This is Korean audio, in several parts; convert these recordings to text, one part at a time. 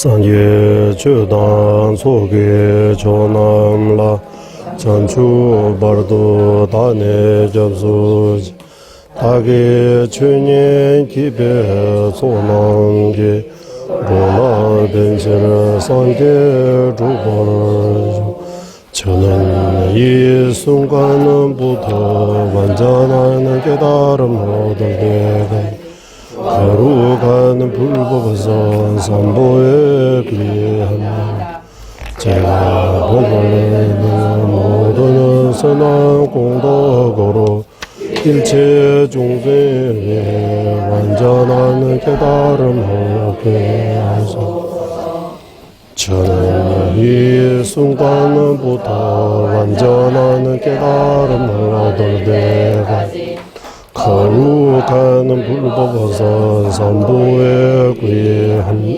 산예 주단 속에 조남라 전주 바르도 단에 접수지 다게 주년 기배 소망게 보나 벤체를 산게 주벌 저는 이 순간부터 완전한 깨달음을 얻게 거룩한 불법에서 삼보에 귀한 제가 보고는 모든 선한 공덕으로 일체 중생에 완전한 깨달음을 얻게 하소서. 저는 이 순간부터 완전한 깨달음을 얻을 때까지 거룩한 불법에서 삼보에 귀한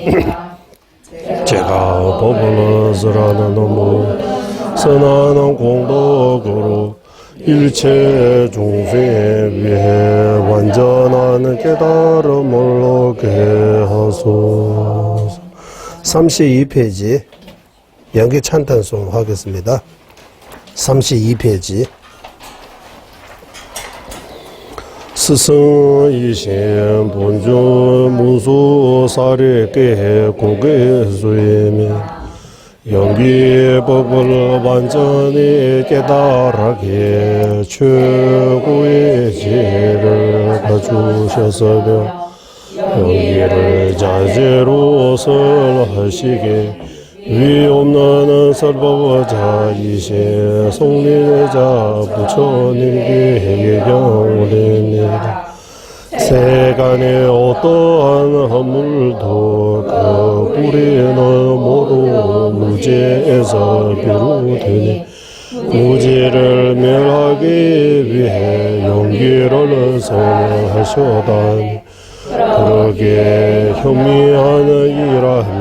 제가 법을 쓰라는 너무 선한 공덕으로 일체 중생에 위해 완전한 깨달음을 얻게 하소서. 32페이지 연기 찬탄송 하겠습니다. 32페이지 스승이신 본주 무수사리께 고개 수이며 연기의 법을 완전히 깨달하게 최고의 지혜를 갖추셨으며 연기를 자제로 설하시게 위 없는 설법자이신 성리자 부처님께 경례합니다. 세간의 어떠한 허물도 그 뿌리는 모두 무지에서 비롯되니 무지를 멸하기 위해 용기를 선하셨다니 그러기에 현미하는 일하며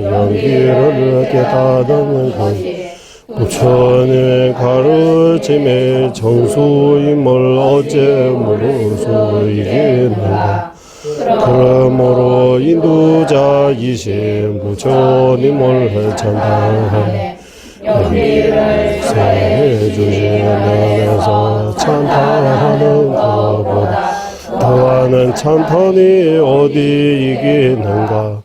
연기를 깨닫는 것이 부처님의 가르침의 정수임을 어째 모를 수 있겠는가. 그러므로 인도자이신 부처님을 찬탄하며 연기를 세해주신 면에서 찬탄하는 것보다 더하는 찬탄이 어디 있겠는가.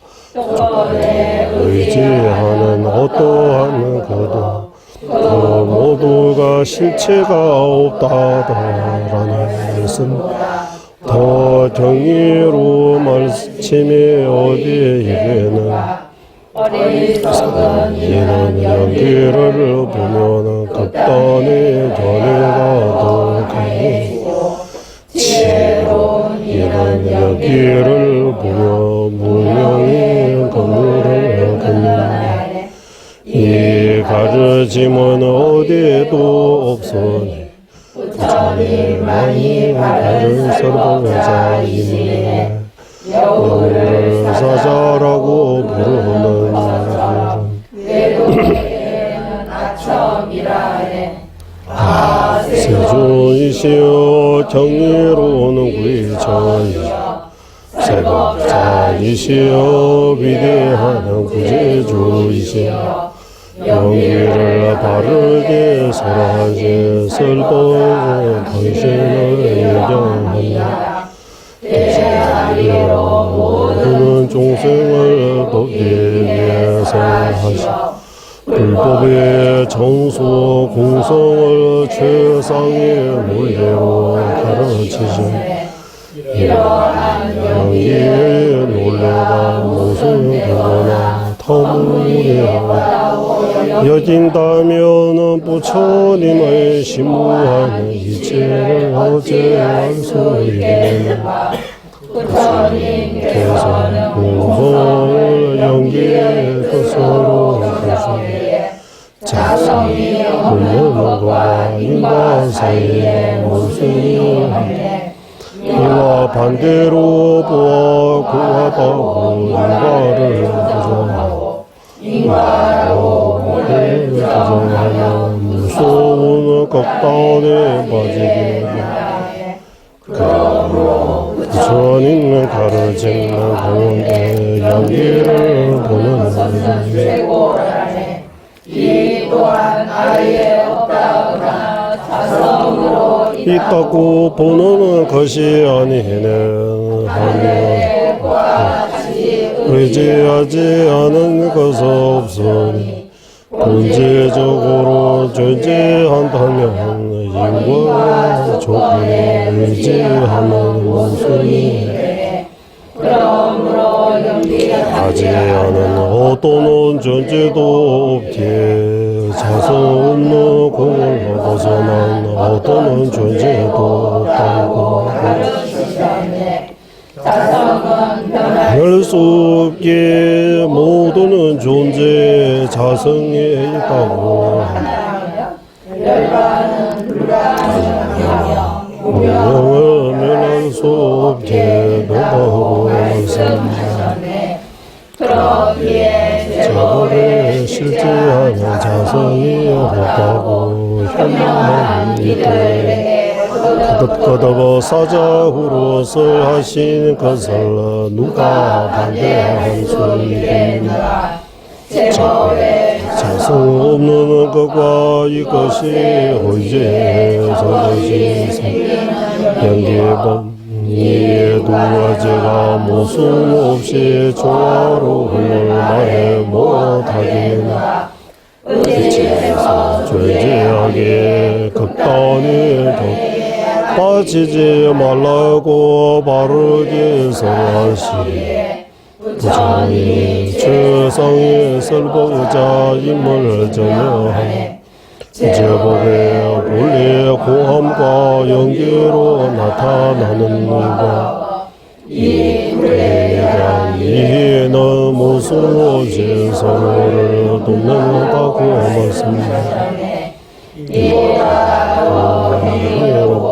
의지하는 어떠한 것도 그 모두가 실체가 없다라는 말씀. 더 정의로 말씀이 어디에게는 이는 연기를 보면 극단의 전해가 더 강하고 이는 연기를 보며 무명의 건물을 걷는다. 이 가르침은 어디에도 없으니 부처님만이 나를 설법자이니 영을 사자라고 부르는 세조이시여 정의로운 구의자이시여 세법자이시여 위대한 구제주이시여 연기를 바르게 설하신 설법의 당신을 예정합니다. 대자비로 모든 종생을 돕기 위해서 하시오. 불법의 정수 공성을 최상의 물례로 가르치신 이러한 연기의 논례가 무슨 그거나 터무니하고 여긴다면 부처님의 심무한 이체를 어째 알 수 있겠는가. 부처님께서는 공성을 연기의 뜻으로 하시기에 자성이 불려놓과 인과 사이에 무슨 한데 이와 반대로 보아 구하다고 인과를 부정하고 인과로 모를 부정하여 무서운 극단에 빠지게 그러므로 부처님의 가르치는 가운데 연기를 보는 것은 최고라네. 이 또한 아예 없다거나 자성으로 있다고 보는 것이 아니는 하며 의지하지 않은 것 없으니 본질적으로 존재한다면 인과 조건에 의지하는 모순이 그러므로 하지 않은 어떤 존재도 없기에 자성 없는 공을 벗어난 어떤 존재도 없다고 자성은 할 수 없기에 모든 존재에 자성이 있다고 열반은 불가능하며 운명을 면할 수 없게 된다고 말씀하셨네. 그러기에 제법에 실제하는 자성이 없다고 현명한 이들에게 거듭거듭 사자후로서 하신 것을 누가 반대할 수 있겠느냐. 제법에 자성 없는 것과 이것이 의지에서 되신 연기범 이에 두 가지가 모순 없이 조화로움을 말해 못하겠나. 의지에서 죄지하게 극단히 빠지지 말라고 바르게 설하시니 부처님이 최상의 설법자임을 증명하니 제법의 본래 공함과 연계로 나타나는 이가 이 불례가 이해는 무슨 없이 서로를 돕는다고 말씀합니다. 이보다 행위롭고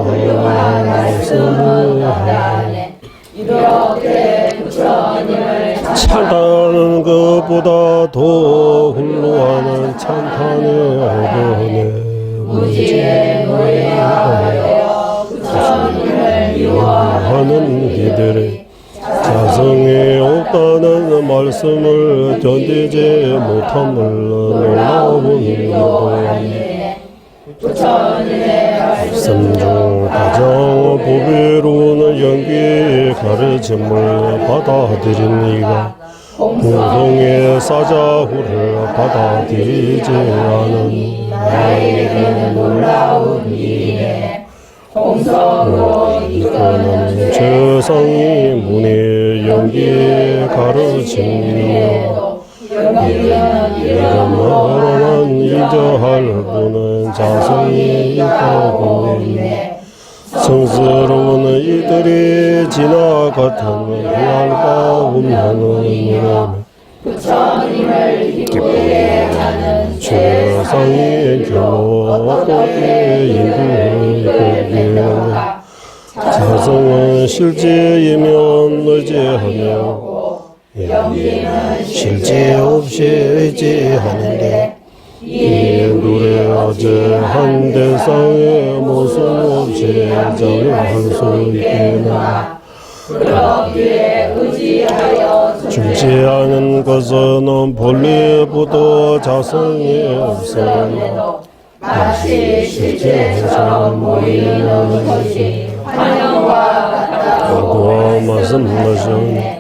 훌륭한 말씀을 하네. 이렇게 부처님을 찬탄하는 것보다 더 훌륭한 찬탄의 어번에 무지에 무리하여 부처님을 미워하는 이들이 자성이 없다는 말씀을 견디지 못함을 놀라운 이유로 부처님의 말씀 중 가장 보배로운 연기의 가르침을 받아들인 이가 공성의 사자후를 받아들이지 않은 나에게 놀라운 일이네. 공성으로 이끄는 최상의 문의 연기의 가르침이며 이름으로만 인정할 분은 자성이 있다고 했네. 성스러운 이들이 지나갔던 피할 바 없는 이름 부처님을 기쁘게 하는 최상의 교법의 인도가 자성은 실제이면 의지하며 연기는 실제 없이 의지하는데 이 노래하지 한 대상의 모습 없이 정할 수 있겠나. 그러기에 의지하여 중지하는 것은 본래부터 자성이 없어 마치 실제에서 보이는 것이 환영과 같다고 말씀하셨네.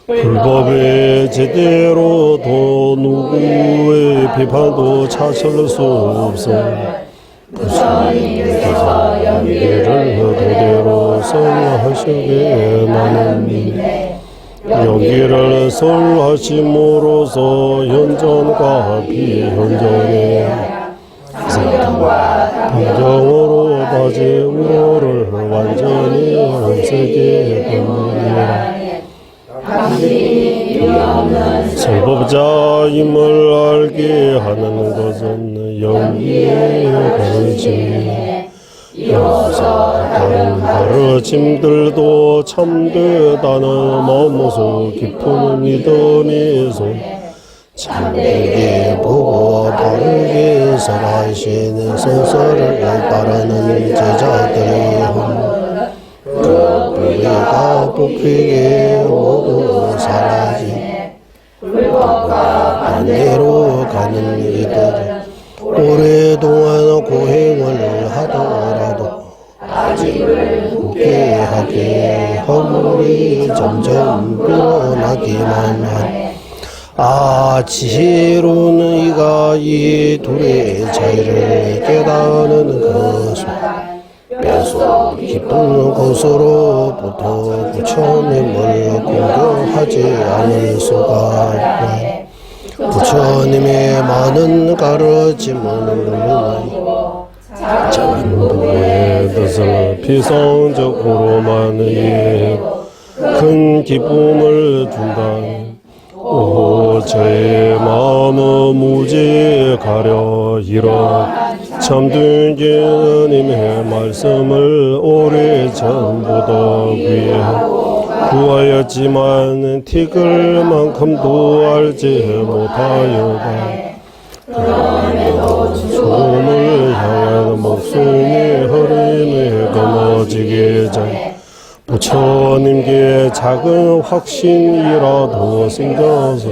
불법에 제대로 도 누구의 비판도 찾을 수 없어 부처님께서 연기를 그대로 설하시게 나는 연기를 설하심으로써 현존과 비현존의 감정으로 다짐으로를 완전히 없애게 됩니다. 설법자임을 알게 하는 것은 연기의 가르침이니 이어서 다른 가르침들도 참되다는 마음속 깊은 믿음이 참되게 보고 바르게 설하시는 성서를 따르는 제자들의 그 우리가 뽑히게 모두 사라지네. 불법과 반대로 가는 이들은 오랫동안 고행을 하더라도 아직을 굳게 하게 허물이 점점 늘어나기만 하네. 지혜로운 이가 이 둘의 차이를 깨달은 것은 뼛속 깊은 곳으로부터 부처님을 공경하지 않을 수가 없네. 부처님의 많은 가르침은 전부의 뜻을 피상적으로만 이해하고 큰 기쁨을 준다. 저의 마음을 무지가려 이러 참된 주님의 말씀을 오래전부터 구하였지만 티끌 만큼도 알지 못하여다. 소음을 향한 목숨의 흐름에 거머쥐게 전 부처님께 작은 확신이라도 생겨서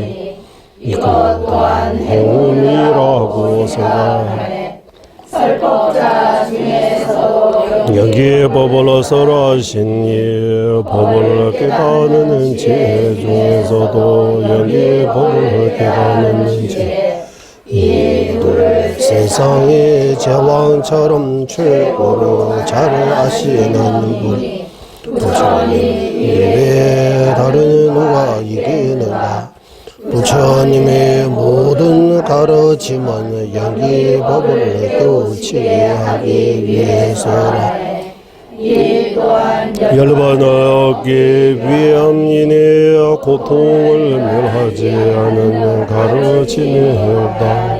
이것 또한 행운이라고 생각하네. 설법자 중에서도 여기에 법을 설하신 이 법을 깨닫는 제 중에서도 여기에 법을 깨닫는 제 이 둘을 세상의 제왕처럼 최고로 잘 아시는 분이 부처님 이외에 다른 누가 이기는가. 부처님의 모든 가르침은 여기 법을 깨우치게 하기 위해서라. 이 또한 열반 얻기 위함이니 고통을 멸하지 않은 가르침이 없다.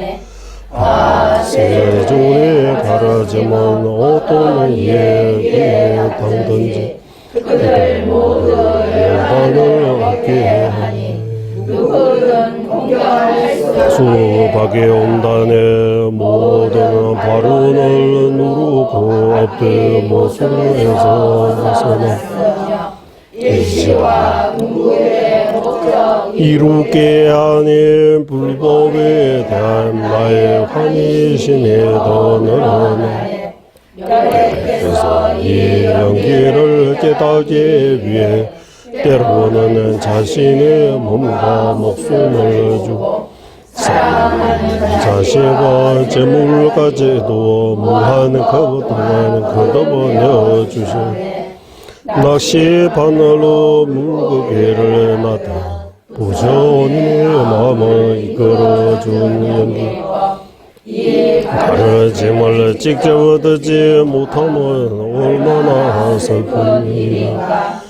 세종의 가르침은 어떤 이에게 당든지 그들 모두 열반을 얻게 하니 누구든 공경할 수 수박의 온단에 모든 발언을 누르고 앞에 모습에서 서나 일시와 궁극의 목적 이루게 아닌 불법에 대한 나의 환희심이 더 늘어나. 그래서 이 연기를 깨닫기 위해 때로는 자신의 몸과 목숨을 주고 자신과 재물까지도 무한 그동안 거둬버려 주시오. 낚시바늘로 물고기를 놔다 부처님의 마음을 이끌어준 연기. 가르침을 직접 얻지 못하면 얼마나 슬픕니까.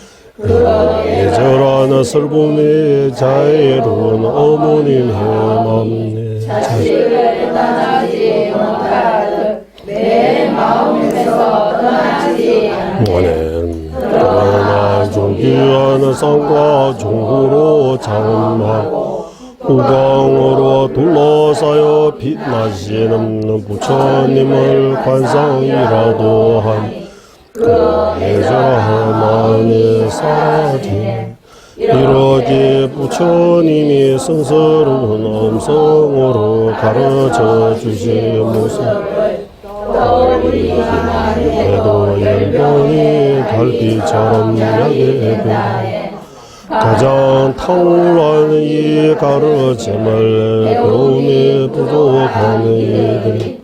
예절한 슬픔의 자애로운 어머님의 마음 자식을 떠나지 못하듯 내 마음에서 떠나지 않는 그러나 존귀한 상과 종구로 장엄하고 후광으로 둘러싸여 빛나시는 부처님을 관상이라도 한 그 예절한 마음이 사라진 이렇게 부처님이 성스러운 음성으로 가르쳐 주신 모습 해도 열번이 달빛처럼 야게 가장 탁월한 이 가르침을 배움에 부족한 이들이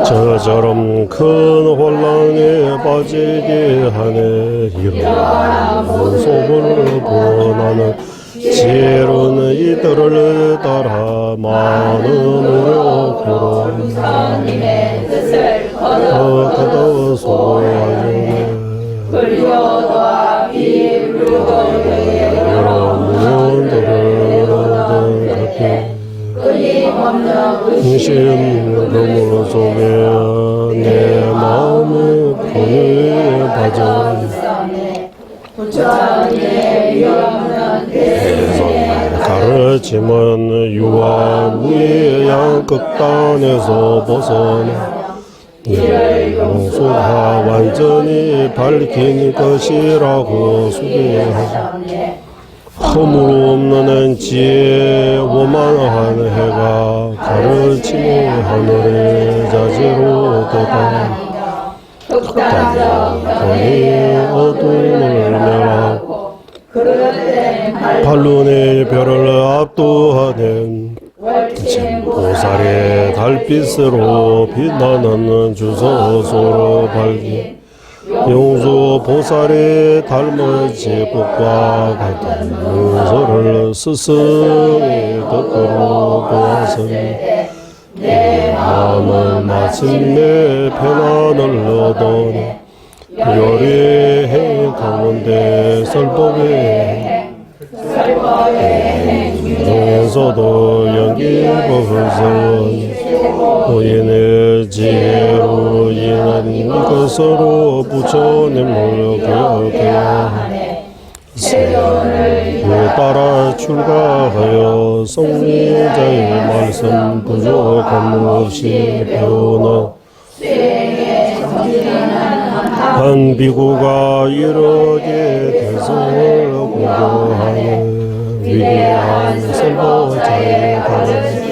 저처럼 큰 혼란에 빠지게 하네. 이러한 모습을 보나는 지혜로운 이들을 따라 많은 노력으로 부처님의 뜻을 거둬 소화하네. 불교도와 비불교의 여러 무언들을 얻은 끊임없는 의심 그물 속에 내 마음의 분을 가져 부처님의 위없는 대승의 가르침은 유아 무의 양극단에서 벗어나 이를 용수가 완전히 밝힌 것이라고 소개하고 하셨네. 허물 없는 지혜 오만한 해가 가르침의 하늘의 자재로 되다 극단적 거의 어둠을 멸하고 그럴 땐 반론의 별을 압도하는 월침 보살의 달빛으로 빛나는 주소서로 밝기 용수 보살의 닮은지 꽃과 같은 용서를 스승의 덕으로 보았으니 내 마음은 마침내 편안을 얻어내 열의 행 가운데 설법의 행 중에서도 연기법을 고인의 지혜로 인한 이것으로 부처님을 기억해야 하네. 그에 따라 출가하여 성리자의 말씀 부족함 없이 배우는 한 비구가 이렇게 대성을 공부하는 위대한 설보자의 가르침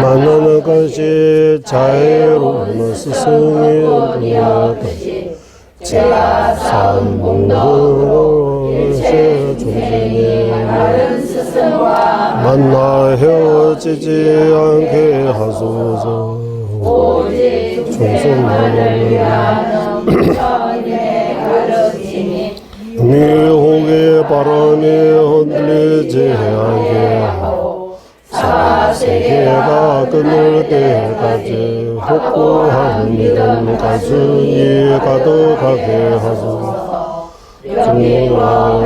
만나는 것이 자애로운 스승의 분야듯이 제가 산 공동체 중생의 다른 스승과 만나 헤어지지 않게 하소서. 오직 중생만을 위하는 부처님의 가르침이 미혹의 바람이 흔들리지 않게 하고 사세계가 끊을 때까지 확고한 믿음 가슴이 가득하게 하소서. 중요한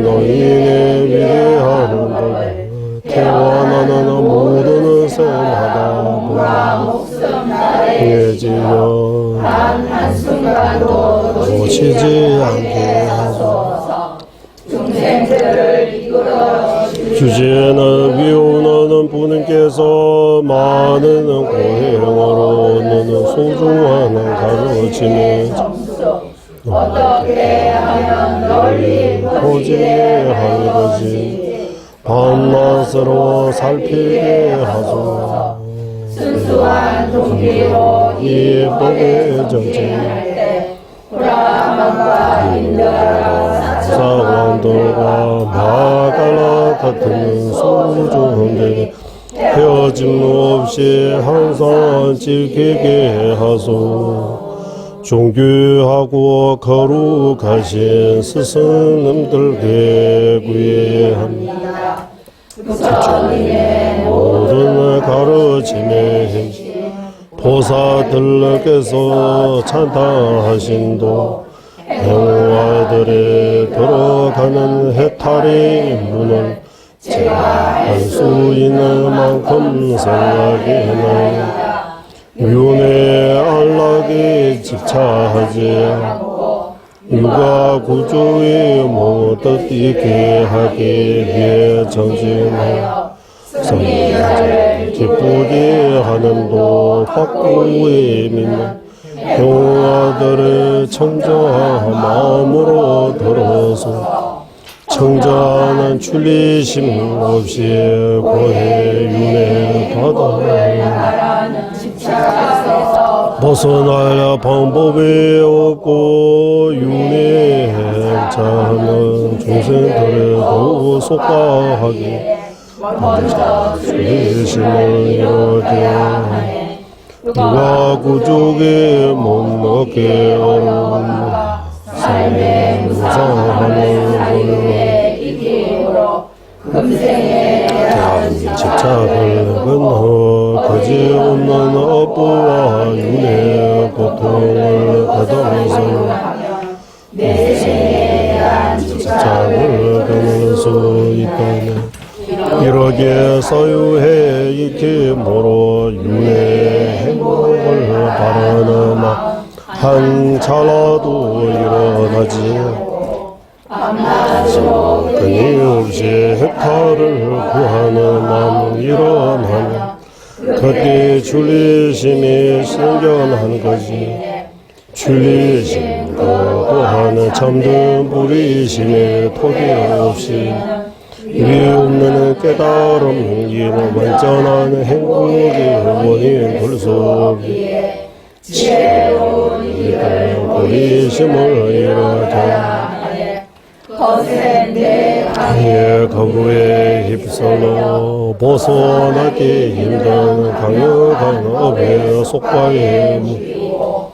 너희의 위대한 법 태어나는 모든 생하다 보라 예지여 한순간도 놓치지 않게 하소서. 중생들을 이끌어 주제는 위오는 부님께서 많은 고행으로 얻는 소중한 가르침에 어떻게 하면 널리 보지게 할 것이 밤낮으로 살피게 하소서. 순수한 동기로 이 법의 정체 정진할 때 브라만과 인드라 사왕도가 마갈라 같은 소중한데 헤어짐 없이 항상 지키게 하소. 존귀하고 거룩하신 스승님들께 구애합니다. 부처님의 모든 가르침에 행시 보사들께서 찬탄하신도 행화들에 들어가는 해탈의 문을 제가 할 수 있는 만큼 생각해나요. 윤회 안락에 집착하지 않고 육아 구조의 모든 있게 하기 위해 정진하여 성자를 기쁘게 하는도 확고히 믿는 효아들의 청정한 마음으로 들어서 청자는 출리심 없이 고해 윤회 받아 벗어나야 방법이 없고 윤회자는 중생들에도 속가하게 먼저 출리심을 이루게 하네. 누가 구족에 못 먹게 어려운 삶의 무상함을 자유의 이기로 금생에 집착을 건너 거지없는 업보와 윤회 고통을 받으면서 내 생에 대한 집착을 끊을 수 있다네. 이렇게 사유해 익힘으로 윤회 행복을 바라는 마음 한 찰나도 일어나지 끊임없이 해탈을 구하는 마음 일어나면 그때 줄리심이 생겨난 것이 줄리심 또한 참된 부리심의 토기 없이 위 없는 깨달음 이는 완전한 행복의 원인 불속이 지혜로운 이들 부리심을 이루어야 거센 내 예, 거부에 휩쓸러 벗어나기 힘든 강력한 업의 속박에 묶이고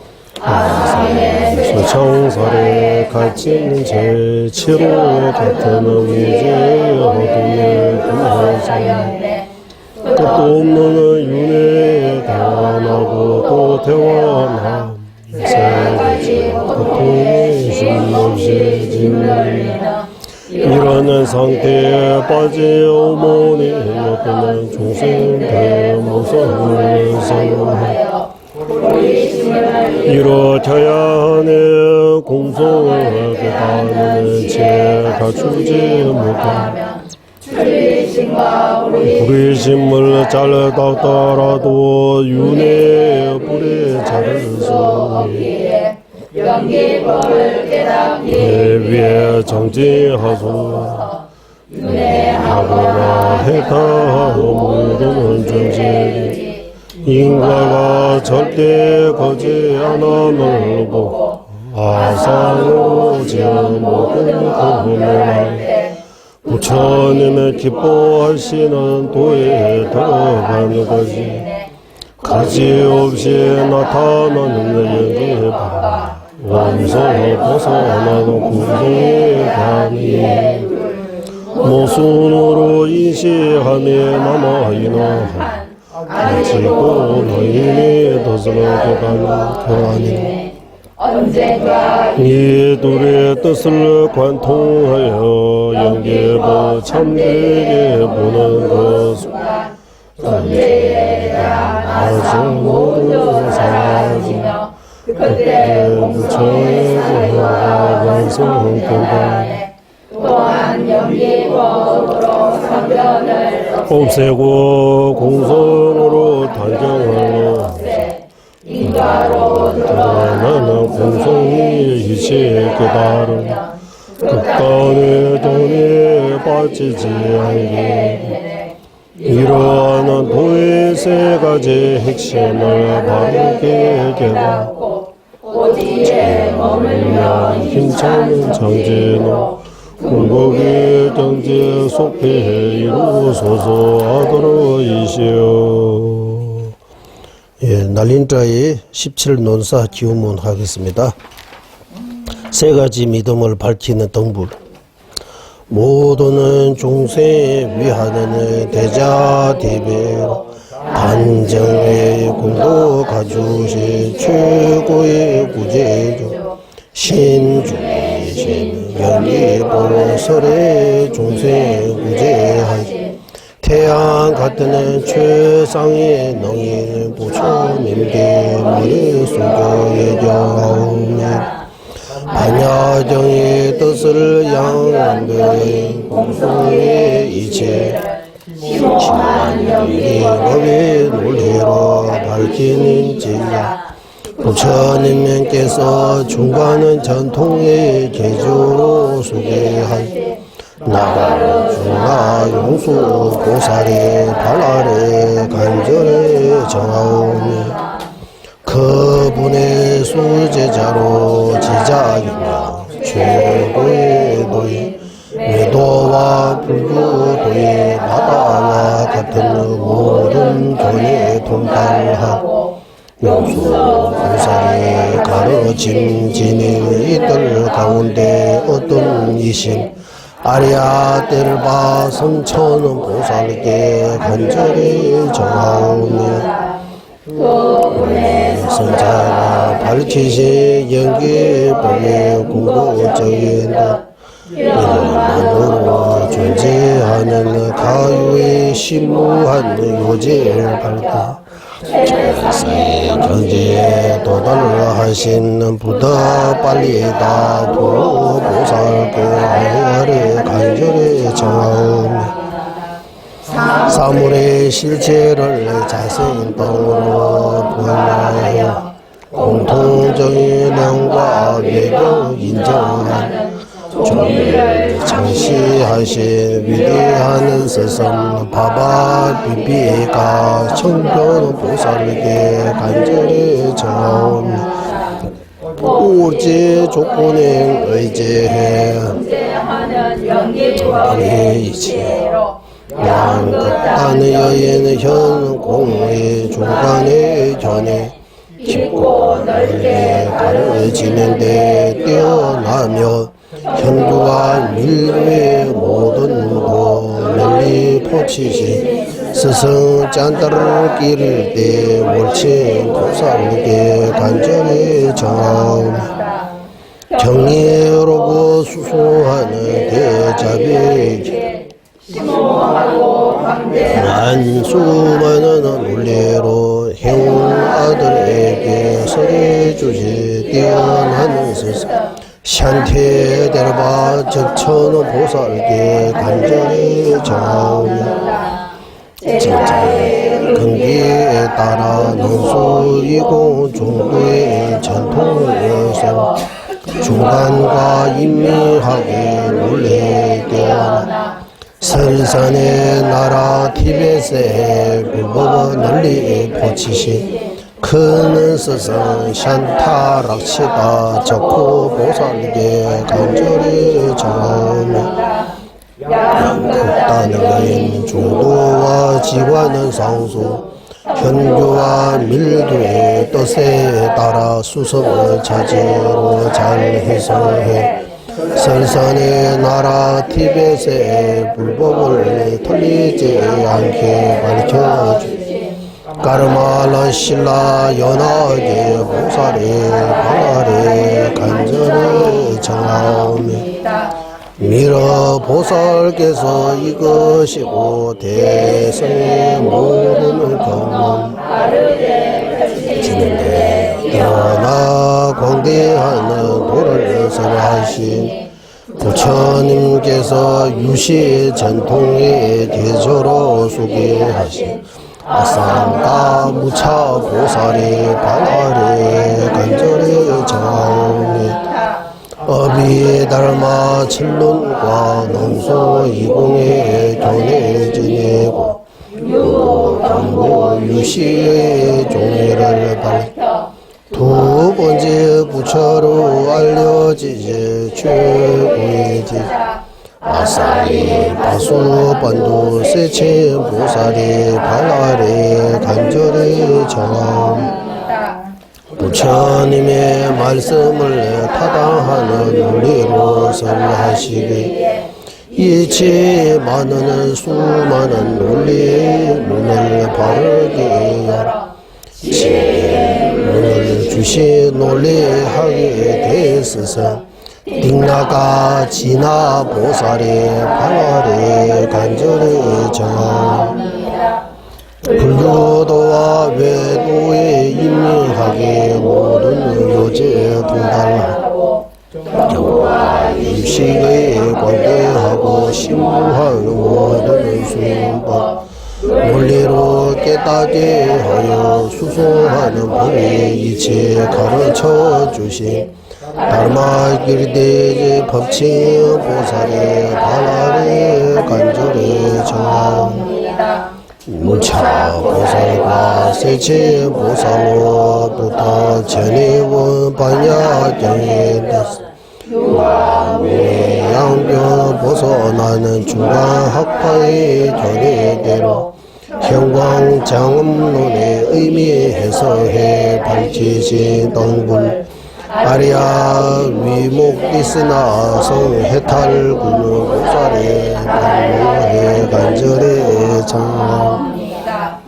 수청살에 갇힌 제 치로 같은 의지의 어둠에 들어서 끝도 없는 윤회에 대원하고 또 대원함 세가지 고통의 쉼없이 짓는 이러는 상태에 빠진 어머니 어떤 중생 대모성을 생각하여 이렇게야 하네 공성을 깨닫는 채 갖추지 못하면 부리심을 잘랐더라도 윤회의 불에 자를 수 없기에 연기법을 깨닫기 위에 정지하소 윤회하거나 해타 모든 존재 인과가 절대 거지 않음을 보고 아상으로 지은 모든 구원을 부처님의 기뻐하시는 도에 들어가는 것이 가지없이 나타나는 연기바 원성을 벗어나는 구성의 관이 모순으로 인시함에 남아있는 가지고 너희의 덫을 깨닫는 교환이 언젠가 이 둘의 뜻을 관통하여 연계보 참되게 보는 것은 존재에 대한 아상 모두 사라지며 그때 부처의 사회와 완성된다. 또한 연기법으로 상견을 없애고 공성으로 단정하여 인가로 나는 공성이 이치에 깨달음 극단의 돈에 빠지지 않게 이러한 도의 세 가지 핵심을 바르게 깨닫고 오지에 머물며 힘찬 정진으로 궁극의 경제 속에 이루소서 하도록이시오. 예, 날린자의 17논사 기원문 하겠습니다. 세 가지 믿음을 밝히는 등불. 모두는 중생에 위하는 대자 대배로 반정의 공도 가주시 최고의 구제주 신중의 신 연기보설의 중생 구제하시 태양 같은 최상의 능인 부처님께 머리 숙여 예정하오며 반야정의 뜻을 양한별의 공성의 이체 심한 연기법의 논리로 밝히는 제자 부처님께서 중간은 전통의 계주로 소개한 나가는 중화 용수 보살의 발 아래 간절히 정하오며 그분의 수제자로 지자이며 최고의 도의 외도와 불교도의 바다와 같은 모든 교에 동달하고 용수 보살의 가르침 지닌 이들 가운데 어떤 이신 아리아 때를 봐 성천은 보살께 간절히 정하오며 성자가 밝히시 연기법의 궁극적인 이만으로 존재하는 가유의 심무한 요지를 밝다 세상의 경지에 도달하신 부다 빨리다 도보살께 아래 간절히 정하오며 사물의 실체를 자생동으로 보여하여 공통적인 내용과 외교 인정하는 종이를 창시하신 위대한 스승 바바 비비가 청변 보살에게 간절히 전하오니 오제 조건에 의지해 하는 영계와 이치로 양극단의 여인 현공의 중간의 견해 깊고 넓게 가르치는 데 뛰어나며 현주와 밀의 모든 고멜리 포치시 스승 짠따를 기를 때 월친 보살에게 간절히 정하옵니다. 경이로고 수소하는 대자비에게 심오하고 광대한 수많은 논리로 해온 아들에게 설해주시 뛰어난 스승 샨테 데르바 적천 보살께 간절히 정하오며 제자의 근기에 따라 능수이고 중도의 전통에서 중간과 인미하게 논리되어 설산의 나라 티벳의 불법 널리 포치시 큰 스승 샨타락시다 적고 보살에게 간절히 정하오며 극단의 여인 중도와 지관은 상수 현교와 밀도의 뜻에 따라 수성을 차지로 잘 해석해 설산의 나라 티벳의 불법을 털리지 않게 가르쳐주시 까르마라 신라 연하게 보살의 발아래 간절히 정하오며 미러 보살께서 이것이고 대성의 모든 경험 지는데 뛰어나 광대한 도를 설하신 부처님께서 유시 전통의 계절로 소개하신 아상가 무차 보살의 발아래 간절히 정하옵니다. 어비달마 칠론과 농소 이공의 교내 지내고 경고 유시의 종의를 밝혀 두 번째 부처로 알려지지 최고의 제자 아사리 바수반도 세체 보살의 발아래 간절히 정하옵니다. 부처님의 말씀을 타당하는 논리로 설하시기에 이치에 많은 수많은 논리의 문을 바르게 열어 지혜의 문을 주시 논리하게 되었으서 딩나가 지나 보살의 발아래 간절히 정하옵니다. 불교도와 외도에 임명하게 모든 요제 분달하고 경과 임식에 관대하고 심무한 모든 수행법 논리로 깨닫게 하여 수송하는 법의 이치 가르쳐 주신 달마 길대제 법칭 보살의 발아래 간절히 정하옵니다. 무차 보살과 세체 보살로부터 전해온 반야경에 양변 벗어나는 중간 학파의 견해대로 형광장엄론의 의미 해석해 밝히신 동분 아리아 위목이스나 성해탈군의 보살의 발모에 간절히 정합니다.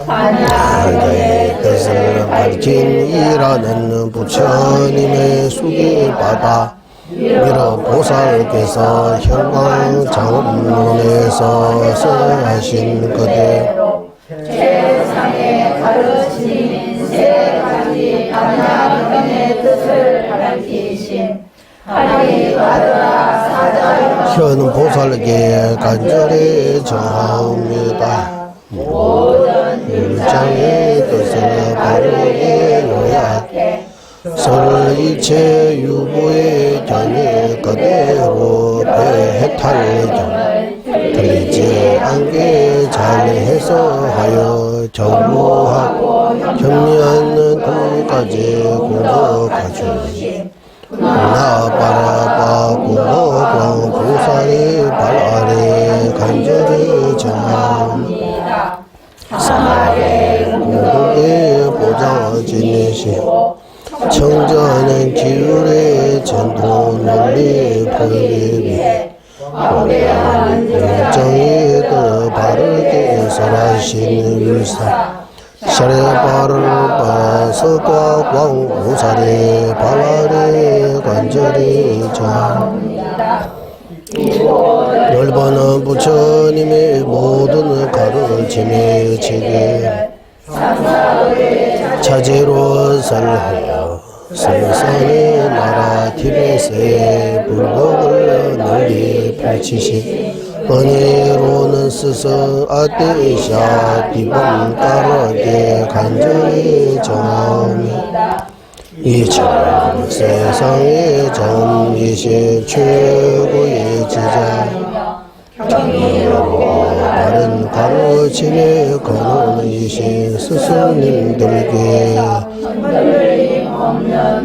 하나의 뜻을 밝힌 이라는 부처님의 수기를 받아 미러 보살께서 형광장엄론에서 설하신 그대로 세상에 가르치신 세 가지 반야경의 뜻을 밝히신 하리바드라 사자의 현 보살에게 간절히 정하옵니다. 모든 율장의 뜻을 바르게 요약해 설 일체 유보의 견해 그대로 배해탈경 틀리지 않게 잘 해석하여 정보하고 현미한 돈까지 공덕하주시 나 바라봐 구멍광 부산이 발 아래 간절히 전합니다. 사마의 공덕에 보자 지내시고 청전은 기울의 전도 논리 보이기 위해 일정이 더 바르게 설하신 율사 샤레바를 바서과 광우사리 발아리 간절히 전합니다. 열반은 부처님의 모든 가르침의 체계 차제로 설하여 설산의 나라 티벳의 불법을 널리 펼치시 은혜로는 스승 아떼샤 디범 따르게 간절히 정합니다. 이처럼 세상의 정이시 최고의 지자 경이하고 다른 가르침의 근원이신 스승님들께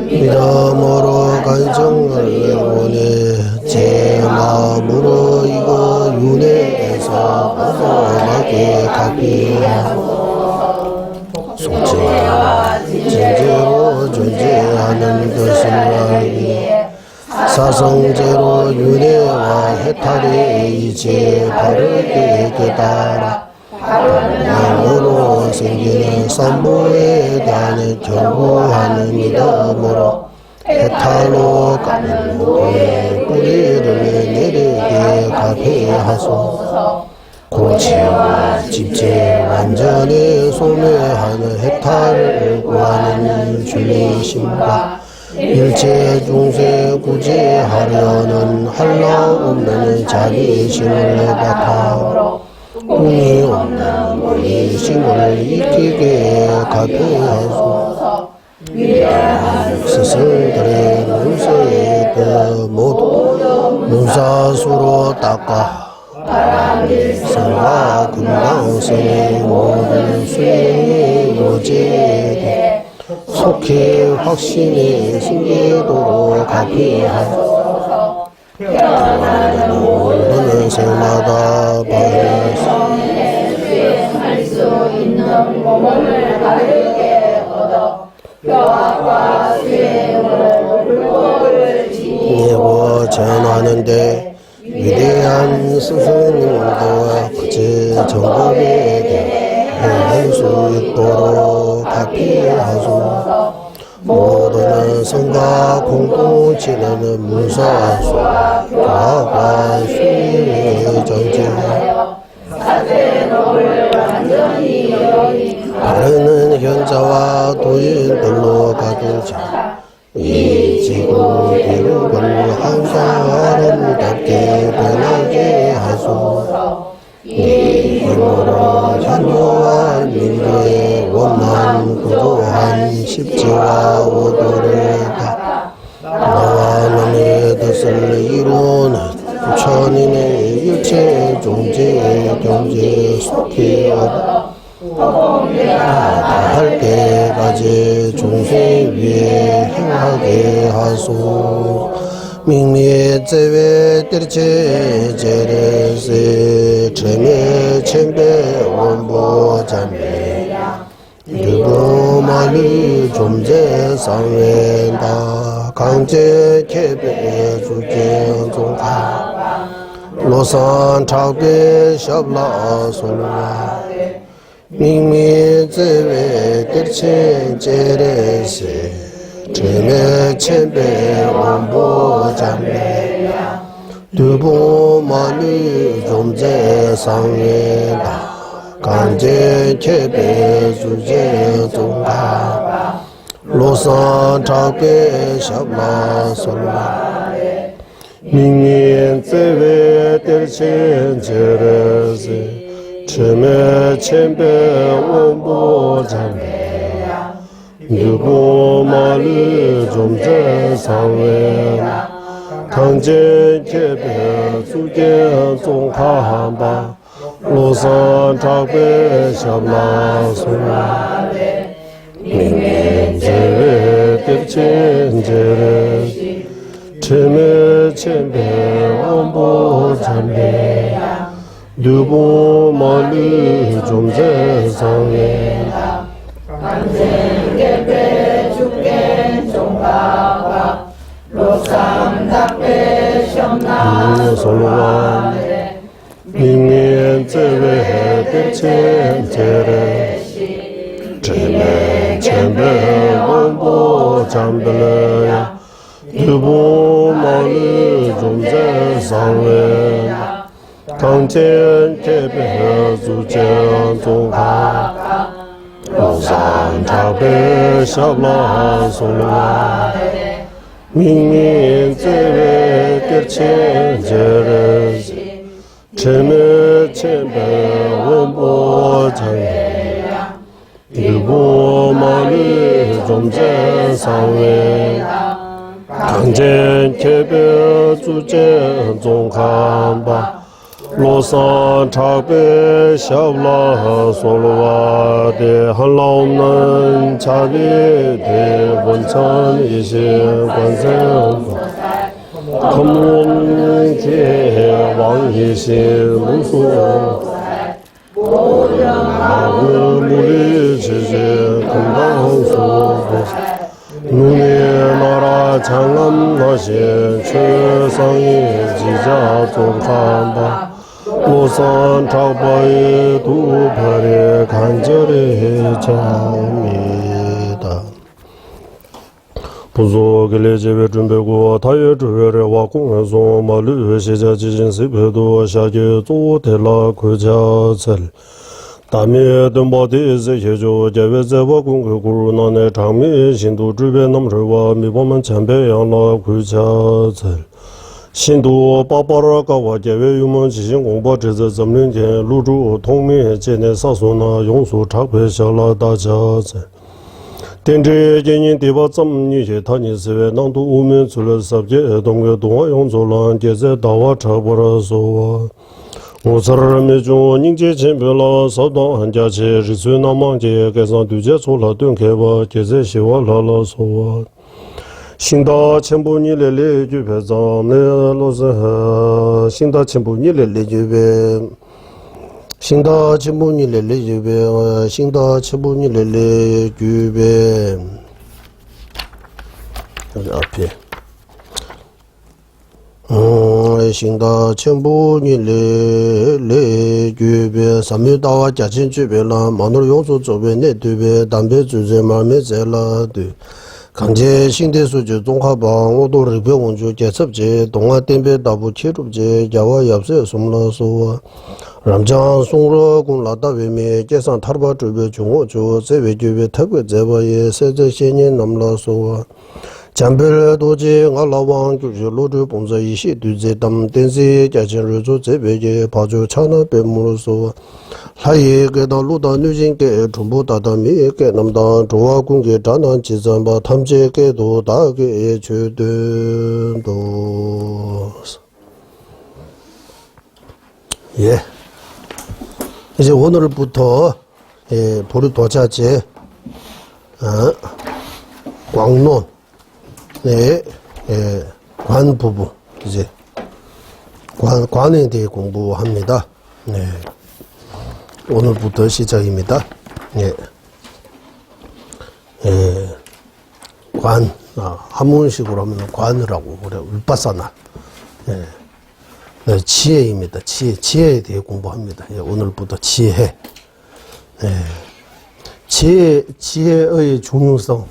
믿음으로 간청을 원해 제 마음으로 이거 윤회에서 벗어나게 가피하고 속죄와 진제로 존재하는 뜻을 알기에 사성제로 윤회와 해탈이 이제 바르게 깨달아 영으로 생기는 삼보에 대한 결부하는 믿음으로 해탈로 가는 무의 뿌리를 내리게 가피하소서. 고치와 집제 완전히 소멸하는 해탈을 구하는 주님심과 일체 중세 구제하려는 한라 없는 자비심을 바탕으로 꿈이 없는 우리심을 익히게 가피하소서. 위대한 스승들의 문서에 그 모두 문사수로 닦아 성과 금강성의 모든 수행의 요제에 속히 확신이 생기도록 가피하소서. 태어나는 모든 생마다 바르게 수행할 수 있는 몸을 바르게 얻어 교화과 수행을 불법을 지니고 전하는데 위대한 스승님과 그제 정법에 대해 할 수 있도록 가피하소서. 모든 성과 공동체는 문사수와 교화과 수행의 정제하여 사제로를 완전히 여긴 바르는 현자와 도인들로 가득 차 이 지구 대륙을 항상 아름답게 변하게 하소서. 이 힘으로 현효와 민주의 원만 구도한 십지와 오도를 다 나와 너의 뜻을 이루는 부처님의 일체 종제의 경제 속히 얻어 할 때까지 중생 위에 행하게 하소. 밍미의 제외 뜰체 제레세 체메 쳔베 원보 잠메 유보마리 좀제 상웬다 강제 개배 주제 종타 로산 차베 샵라 솔라 밍미 제외 뜰체 제레세 체메 쳔베 원보 잠메 두보마니 좀제 상회다 간제 개배 주제 종가 로산 차베 샵라 솔라 밍미 제외 뜰체 제레세 쳔메 쳔베 원보 잠베 유보 마르 좀제 상웨 강제 개베 수제 종하바 로산 작베 샤마 소나 민민제 뎁첸제레 쳔메 쳔베 원보 잠베 유보 마르 좀제 상웨 강쟁개배 죽겐 종가가 로삼답배 시험나 솔로와네 민민제외 뎁첸제레 쳔메 쳔베 원보 잠벨레야 유보 마르 좀제 상웨 강쟁 개배 수제 종가 로산 작배 샤블라 솔라 민민제외 뎁첸제레 쳔메 쳔베 원보 장베 유보 마르 좀제 상웨 강쟁 개배 수제 종가 로산 작배 샤블라 솔로와데 한라없는 자비대 원천 이시 관세음 검문계 왕이시 무수 마무리 지지 금강수 눈의 나라 장엄하신 최상의 지자 종산바 로산 작바의 두 팔에 간절히 장입니다. 부족의 제외 준비고 타의 주회와 공연소 마루 시자 지진 세배도 샤게 조텔라 그자설 다음에 등바디에서 해줘 제외제와 공급구로난의 장미 신도 주변 넘르와 미범은 참배양라 그자설 신도 빠빠라가와 제외 유문 지신 공부 제자 점령제 루주 통미 제내 사소나 용수 작배샤라 다자설 dentre jenyin deba tsam ni che thani sewe nang tu umen tsule sabje dongwe dongwa yong zolan jeze dawa chabara sowa ngosar me chung ningje chenpe la sabdang hanja che rizwe namang je kaisan duje chola dunke ba jeze shiwa la la sowa Shinda chenpo ni le le jube zang me lo se Shinda chenpo ni le le jube Shinda chenpo ni le le jube Shinda chenpo ni le le jube 여기 앞에 Shinda chenpo ni le le jube Samyudawa jachin jube la Manur yongso zobe ne jube Dambe juze marme ze la du 강제 신대 수주 동화방 오도를 병원주 개섭제 동화 댐베 다부 체룹제 야와 yapse somlaso ram장 송로 군라다 외메 계산 탈바 주베 중오주 제외 주베 타고 제바에 세제 신년 남라소 잠별 도지 알라왕 주주 로드 봉자 이시 두제 담 댄시 자진르조 제베제 바주 차나 베무로소 하이 게다 루다 뉴진게 중보다다미 게 남다 조화 공개 단한 지점바 탐제게도 다게 주된도 예 이제 오늘부터 보르 도자제 광론 관 부부 이제 관에 대해 공부합니다. 네. 오늘부터 시작입니다. 관, 한문식으로 하면 관이라고 그래, 울바사나. 네, 지혜입니다. 지혜에 대해 공부합니다. 오늘부터 지혜. 지혜의 중요성.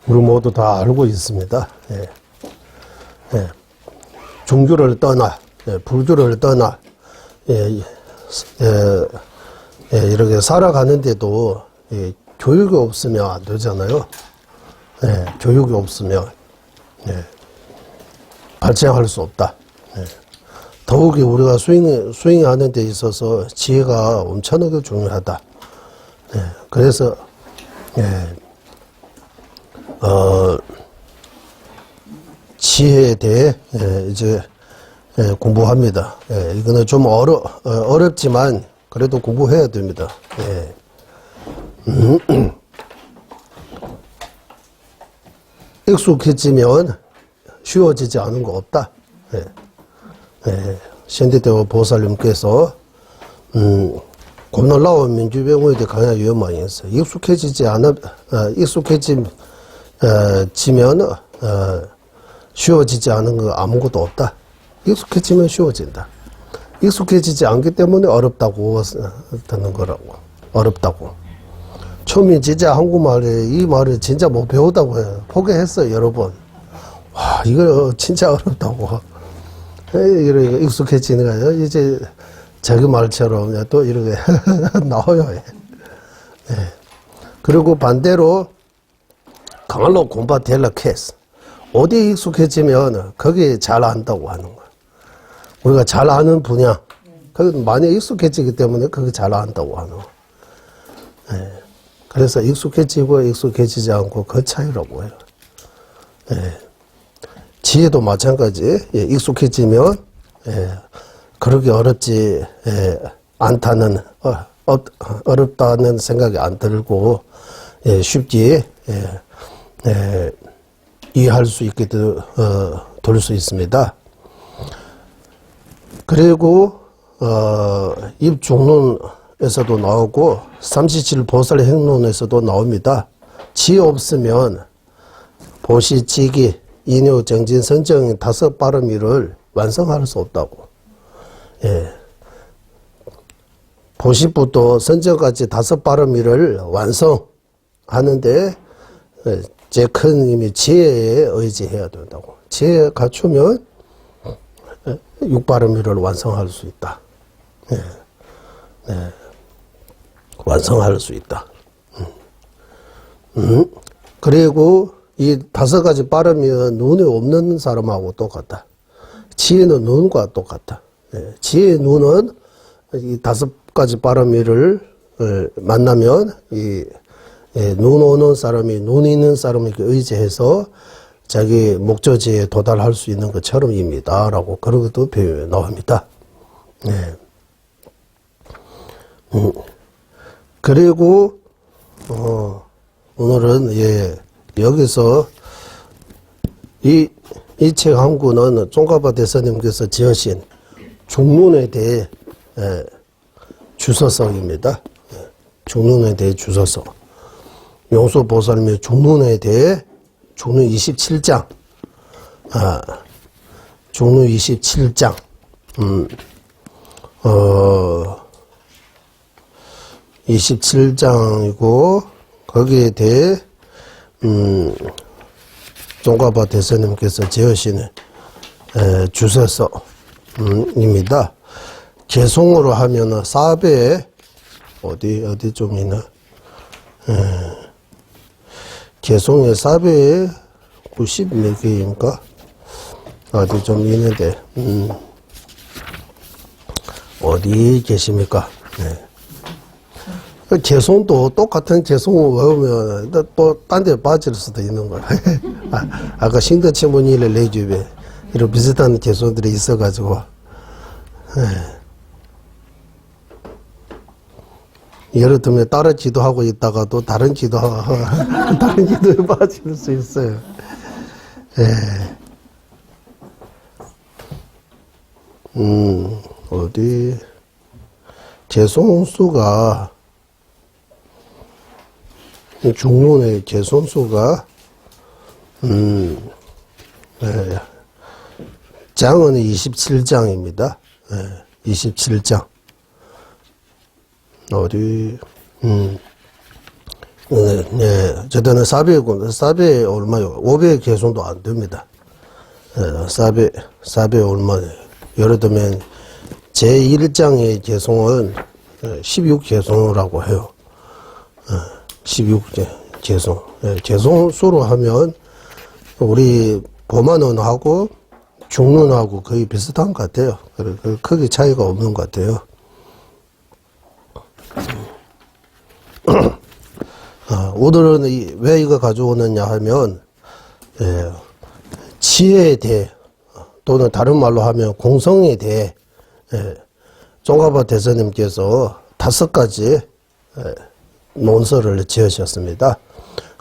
우리 모두 다 알고 있습니다. 종교를 떠나, 불교를 떠나, 이렇게 살아가는데도 교육이 없으면 안 되잖아요. 교육이 없으면 발전할 수 없다. 더욱이 우리가 수행하는 데 있어서 지혜가 엄청나게 중요하다. 예, 그래서, 예, 지혜에 대해, 예, 이제, 예, 공부합니다. 예, 이거는 좀 어렵지만, 그래도 공부해야 됩니다. 예. 익숙해지면 쉬워지지 않은 거 없다. 예. 예. 신대대와 보살님께서, 곰놀라워 민주병원에 대해 강연 위험하였어요. 지면, 쉬워지지 않은 거 아무것도 없다. 익숙해지면 쉬워진다. 익숙해지지 않기 때문에 어렵다고 듣는 거라고. 어렵다고. 처음에 진짜 한국말에 이 말을 진짜 못 배우다고 해요. 포기했어요, 여러 번. 와, 이거 진짜 어렵다고. 이렇게 익숙해지는 거예요. 이제 자기 말처럼 또 이렇게 나와요. 네. 그리고 반대로 강할로 공부하텔라 캐스. 어디에 익숙해지면 거기에 잘 안다고 하는 거야. 우리가 잘 아는 분야. 거기 많이 익숙해지기 때문에 그게 잘 안다고 하는 거야. 네. 그래서 익숙해지고 익숙해지지 않고 그 차이라고 해요. 예. 지혜도 마찬가지. 예, 익숙해지면 예, 그렇게 어렵지 않다는 어렵다는 생각이 안 들고 예, 쉽게 이해할 수 있게 될 수 있습니다. 그리고 입중론에서도 나오고 삼시칠 보살 행론에서도 나옵니다. 지혜 없으면 보시, 지기, 인요, 정진, 선정 5 빠름이를 완성할 수 없다고. 예. 보시부터 선정까지 5 빠름이를 완성하는데 제 큰 힘이 지혜에 의지해야 된다고. 지혜 갖추면 6 빠름이를 완성할 수 있다. 예. 네. 완성할 수 있다. 그리고 이 5가지 빠름이면 눈이 없는 사람하고 똑같다. 지혜는 눈과 똑같다. 예. 지혜의 눈은 이 5가지 빠름이를 만나면 눈 오는 사람이 눈 있는 사람에게 의지해서 자기 목적지에 도달할 수 있는 것처럼입니다라고 그런 것도 표현이 나옵니다. 예. 그리고 오늘은 예 여기서 이 책 한 권은 종가바 대사님께서 지으신 중론에 대해 주서서입니다. 중론에 대해 주서서. 용수보살님의 중론에 대해 중론 27장, 중론 27장, 27장이고, 거기에 대해, 종가바 대사님께서 지으신, 주서서입니다. 개송으로 하면은, 4배, 어디 좀 있나? 개송의 4배에 90 몇 개인가? 어디 좀 있는데, 어디 계십니까? 네. 개송도 똑같은 개송을 외우면 또 딴 데 빠질 수도 있는 거야. 아까 신도체문일을 내주에 이런 비슷한 개송들이 있어가지고, 예를 들면 다른 기도하고 있다가 또 다른 다른 기도에 빠질 수 있어요. 어디 개송수가 중론의 개송수가 장은 27장입니다. 27장. 어디, 저때는 400 얼마요? 500 개송도 안 됩니다. 400 얼마예요? 예를 들면, 제1장의 개송은 16 개송이라고 해요. 16 개송. 개송 수로 하면, 우리 보만원하고 중론하고 거의 비슷한 것 같아요. 크게 차이가 없는 것 같아요. 오늘은 왜 이거 가져오느냐 하면, 지혜에 대해, 또는 다른 말로 하면 공성에 대해, 종가바 대사님께서 5가지 논설을 지으셨습니다.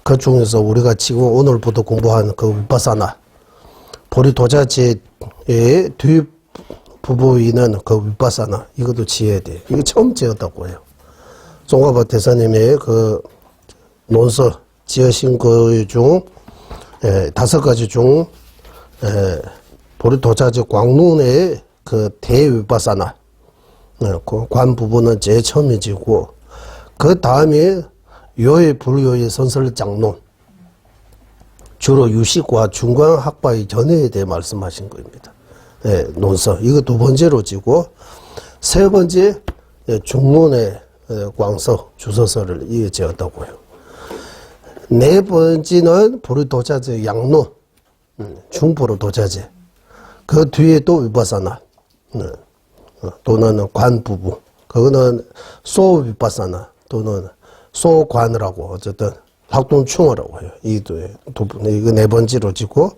그 중에서 우리가 지금 오늘부터 공부한 그 위파사나, 보리도자지의 뒷부분에 있는 그 위파사나, 이것도 지혜에 대해, 이게 처음 지었다고 해요. 종가바 대사님의 그 논서 지으신 그 중 5가지 중 보리도자지 광론의 그 대위파사나 그 관 부분은 제일 처음이지고 그 다음에 요의 불요의 선설장론 주로 유식과 중광학파의 전해에 대해 말씀하신 겁니다. 논서 이거 2번째로 지고 3번째 중론의 광서 주서서를 이에 지었다고 해요. 4번째는 보리도자지 양론 중보리도자지 그 뒤에 또 위파사나 또는 관 부부 그거는 소위파사나 또는 소관이라고 어쨌든 학동충어라고 해요. 이 두 분, 이거 4번째로 지고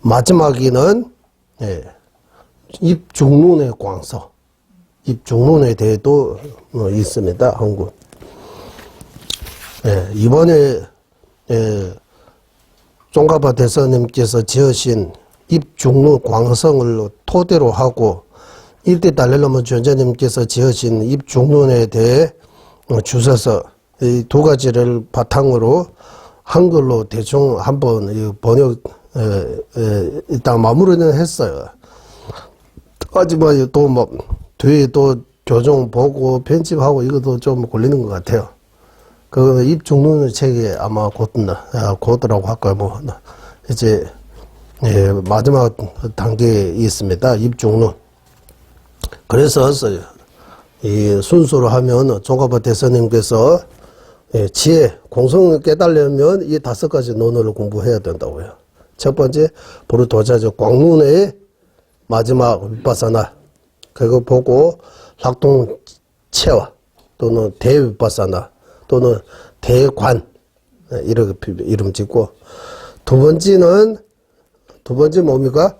마지막에는 입중론의 광서 입중론에 대해도 있습니다. 한국. 이번에 종가바 대사님께서 지으신 입중론 광성을 토대로 하고 일대 달렐로몬 전자님께서 지으신 입중론에 대해 주셔서 이 2가지를 바탕으로 한글로 대충 한번 번역 일단 마무리는 했어요. 하지만 또 뭐 뒤에 또 교정 보고 편집하고 이것도 좀 걸리는 것 같아요. 그 입중론의 책이 아마 곧이라고 할까요? 뭐 이제 마지막 단계에 있습니다. 입중론. 그래서 이 순서로 하면 종가바 대사님께서 지혜, 공성을 깨달으려면 이 5가지 논어를 공부해야 된다고 해요. 첫 번째, 보리도자지 광론의 마지막 위파사나, 그거 보고 학동체화 또는 대위파사나 또는 대관 이렇게 이름 짓고 두 번째 뭡니까?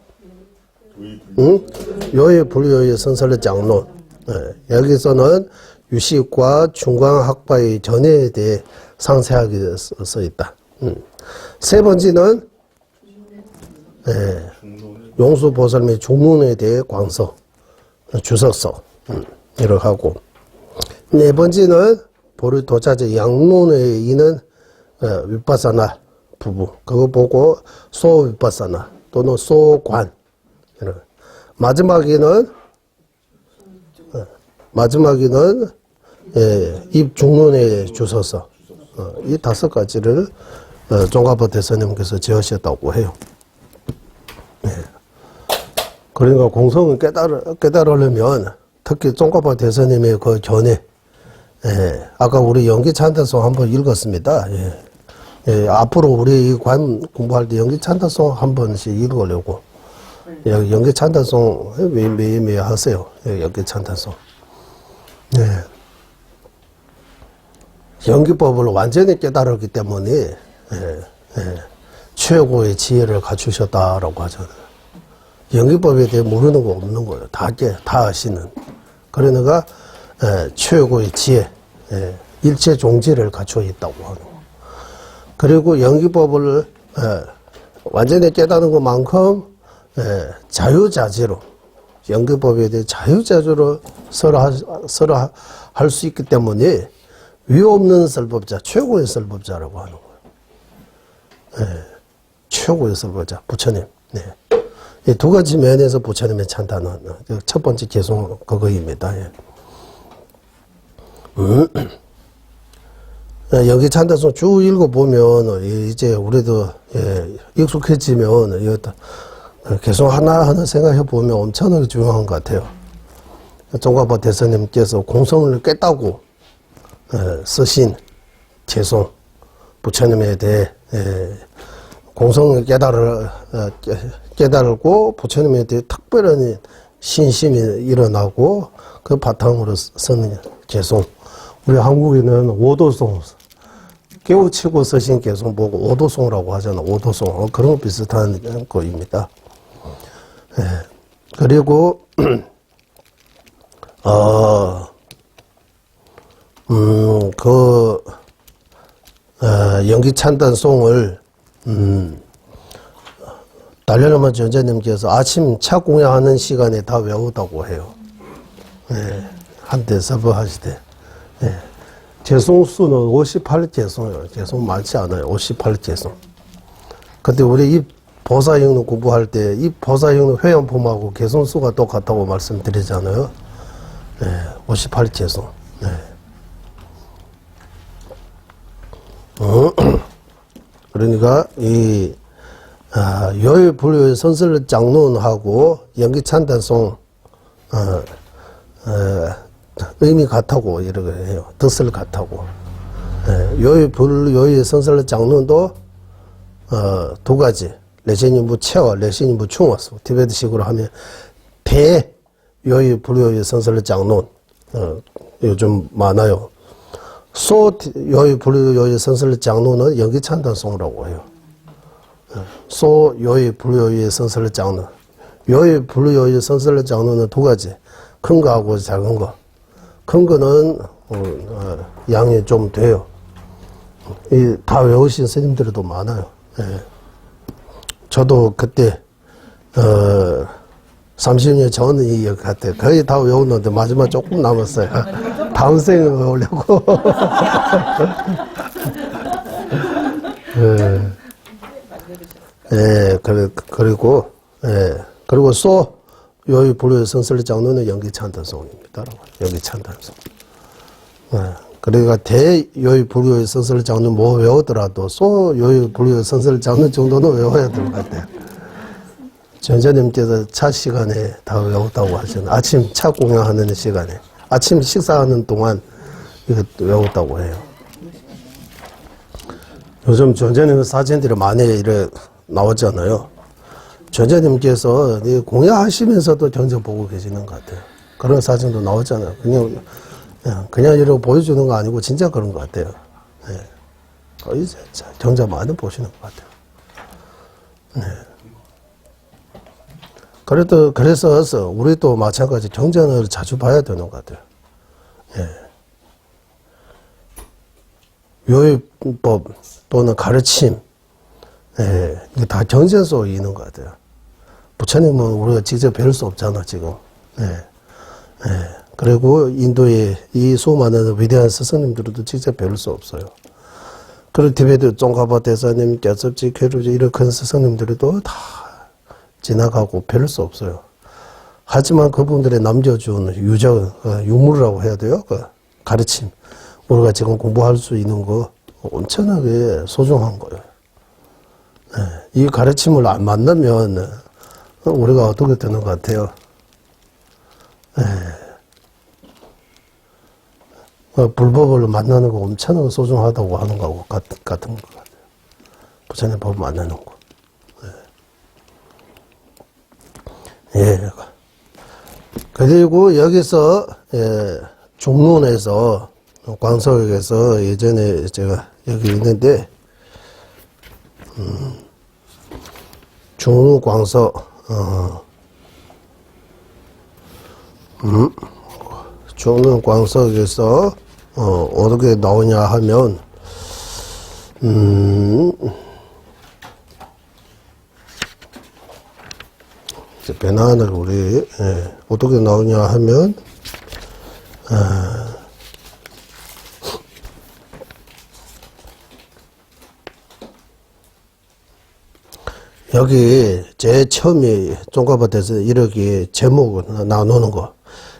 요의 불요의 선설의 장론. 여기서는 유식과 중광학파의 전해에 대해 상세하게 써 있다. 3번째는 용수보살의 중론에 대해 광서, 주석서 이렇게 하고 4번째는 보리도자지 양론에 있는 위파사나 부부 그거 보고 소위파사나 또는 소관 마지막에는 입중론에 주셔서 이 5가지를 종가바 대사님께서 지으셨다고 해요. 그러니까 공성을 깨달으려면 특히 종가바 대사님의 그 견해 아까 우리 연기찬타송 한번 읽었습니다. 앞으로 우리 이 관 공부할 때 연기찬타송 한 번씩 읽으려고 연기찬타송 매일 하세요. 연기찬타송. 연기법을 완전히 깨달았기 때문에 최고의 지혜를 갖추셨다라고 하잖아요. 연기법에 대해 모르는 거 없는 거예요. 다 아시는. 그러니까 최고의 지혜, 일체 종지를 갖추어 있다고 하는 거. 그리고 연기법을 완전히 깨닫는 것만큼 자유자재로 연기법에 대해 자유자재로 서로 할 수 있기 때문에 위 없는 설법자, 최고의 설법자라고 하는 거예요. 최고의 설법자, 부처님. 이 2가지 면에서 부처님의 찬탄은 첫 번째 개송 그거입니다. 여기 찬탄송 쭉 읽어보면 이제 우리도 익숙해지면 개송 하나하나 생각해보면 엄청나게 중요한 것 같아요. 종가바 대사님께서 공성을 깼다고 쓰신 개송 부처님에 대해 공성을 깨달고 부처님한테 특별한 신심이 일어나고 그 바탕으로 쓰는 개송. 우리 한국에는 오도송, 깨우치고 쓰신 개송 보고 오도송이라고 하잖아. 오도송. 그런 거 비슷한 거입니다. 예. 그리고, 연기찬단송을, 달려나만 전자님께서 아침 차 공양하는 시간에 다 외우다고 해요. 예. 한때 서버하시대. 예. 개송수는 58개송이에요. 개송 많지 않아요. 58개송. 근데 우리 이 보사형론 공부할 때 이 보사형론 회원품하고 개송수가 똑같다고 말씀드리잖아요. 예. 58개송. 예. 그러니까 이 요의 불교의 선설 장론하고 연기찬단송 의미 같다고 이렇게 해요. 뜻을 같다고. 요의 불교의 선설 장론도 두 가지. 레시님부 체와 레시님부 충화수. 티베트식으로 하면 대 요의 불교의 선설 장론 요즘 많아요. 소 요의 불교의 선설 장론은 연기찬단송이라고 해요. 소 요의 불교의 선설 장론. 요의 불교의 선설 장론은 두 가지. 큰 거하고 작은 거. 큰 거는 양이 좀 돼요. 다 외우신 스님들도 많아요. 예. 저도 그때 30년 전이 같아 거의 다 외웠는데 마지막 조금 남았어요. 다음 생에 외우려고. 예. 그리고 소 요의 불교의 선설 장로는 연기찬단송입니다. 연기찬단송. 그러니까 대 요의 불교의 선설 장로 뭐 외우더라도 소 요의 불교의 선설 장로 정도는 외워야 될 것 같아요. 전자님께서 차 시간에 다 외웠다고 하셨는데 아침 차 공양하는 시간에 아침 식사하는 동안 이거 외웠다고 해요. 요즘 전자님 사진들이 많이 이래 나오잖아요. 전자님께서 공양하시면서도 경전 보고 계시는 것 같아요. 그런 사진도 나오잖아요. 그냥 이러고 보여주는 거 아니고 진짜 그런 것 같아요. 네. 거의 경전 많이 보시는 것 같아요. 네. 그래서 우리도 마찬가지 경전을 자주 봐야 되는 것 같아요. 예. 요의법 또는 가르침, 예. 이게 다 경전 속에 있는 것 같아요. 부처님은 우리가 직접 뵐 수 없잖아, 지금. 예. 예. 그리고 인도의 이 수많은 위대한 스승님들도 직접 뵐 수 없어요. 그리고 티베트 쫑가바 대사님, 꺄섭지, 쾌루지 이런 큰 스승님들도 다 지나가고 뵐 수 없어요. 하지만 그분들의 남겨준 유물이라고 해야 돼요. 그 가르침. 우리가 지금 공부할 수 있는 거 엄청나게 소중한 거예요. 네. 이 가르침을 안 만나면 우리가 어떻게 되는 것 같아요? 네. 불법을 만나는 거 엄청나게 소중하다고 하는 거하고 같은 것 같아요. 부처님 법 만나는 거. 예. 그리고 여기서, 종론에서, 광석에서 예전에 제가 여기 있는데, 종로광석, 종로광석에서, 어떻게 나오냐 하면, 배난을 우리 어떻게 나오냐 하면 여기 제일 처음에 종가밭에서 이렇게 제목을 나누는 거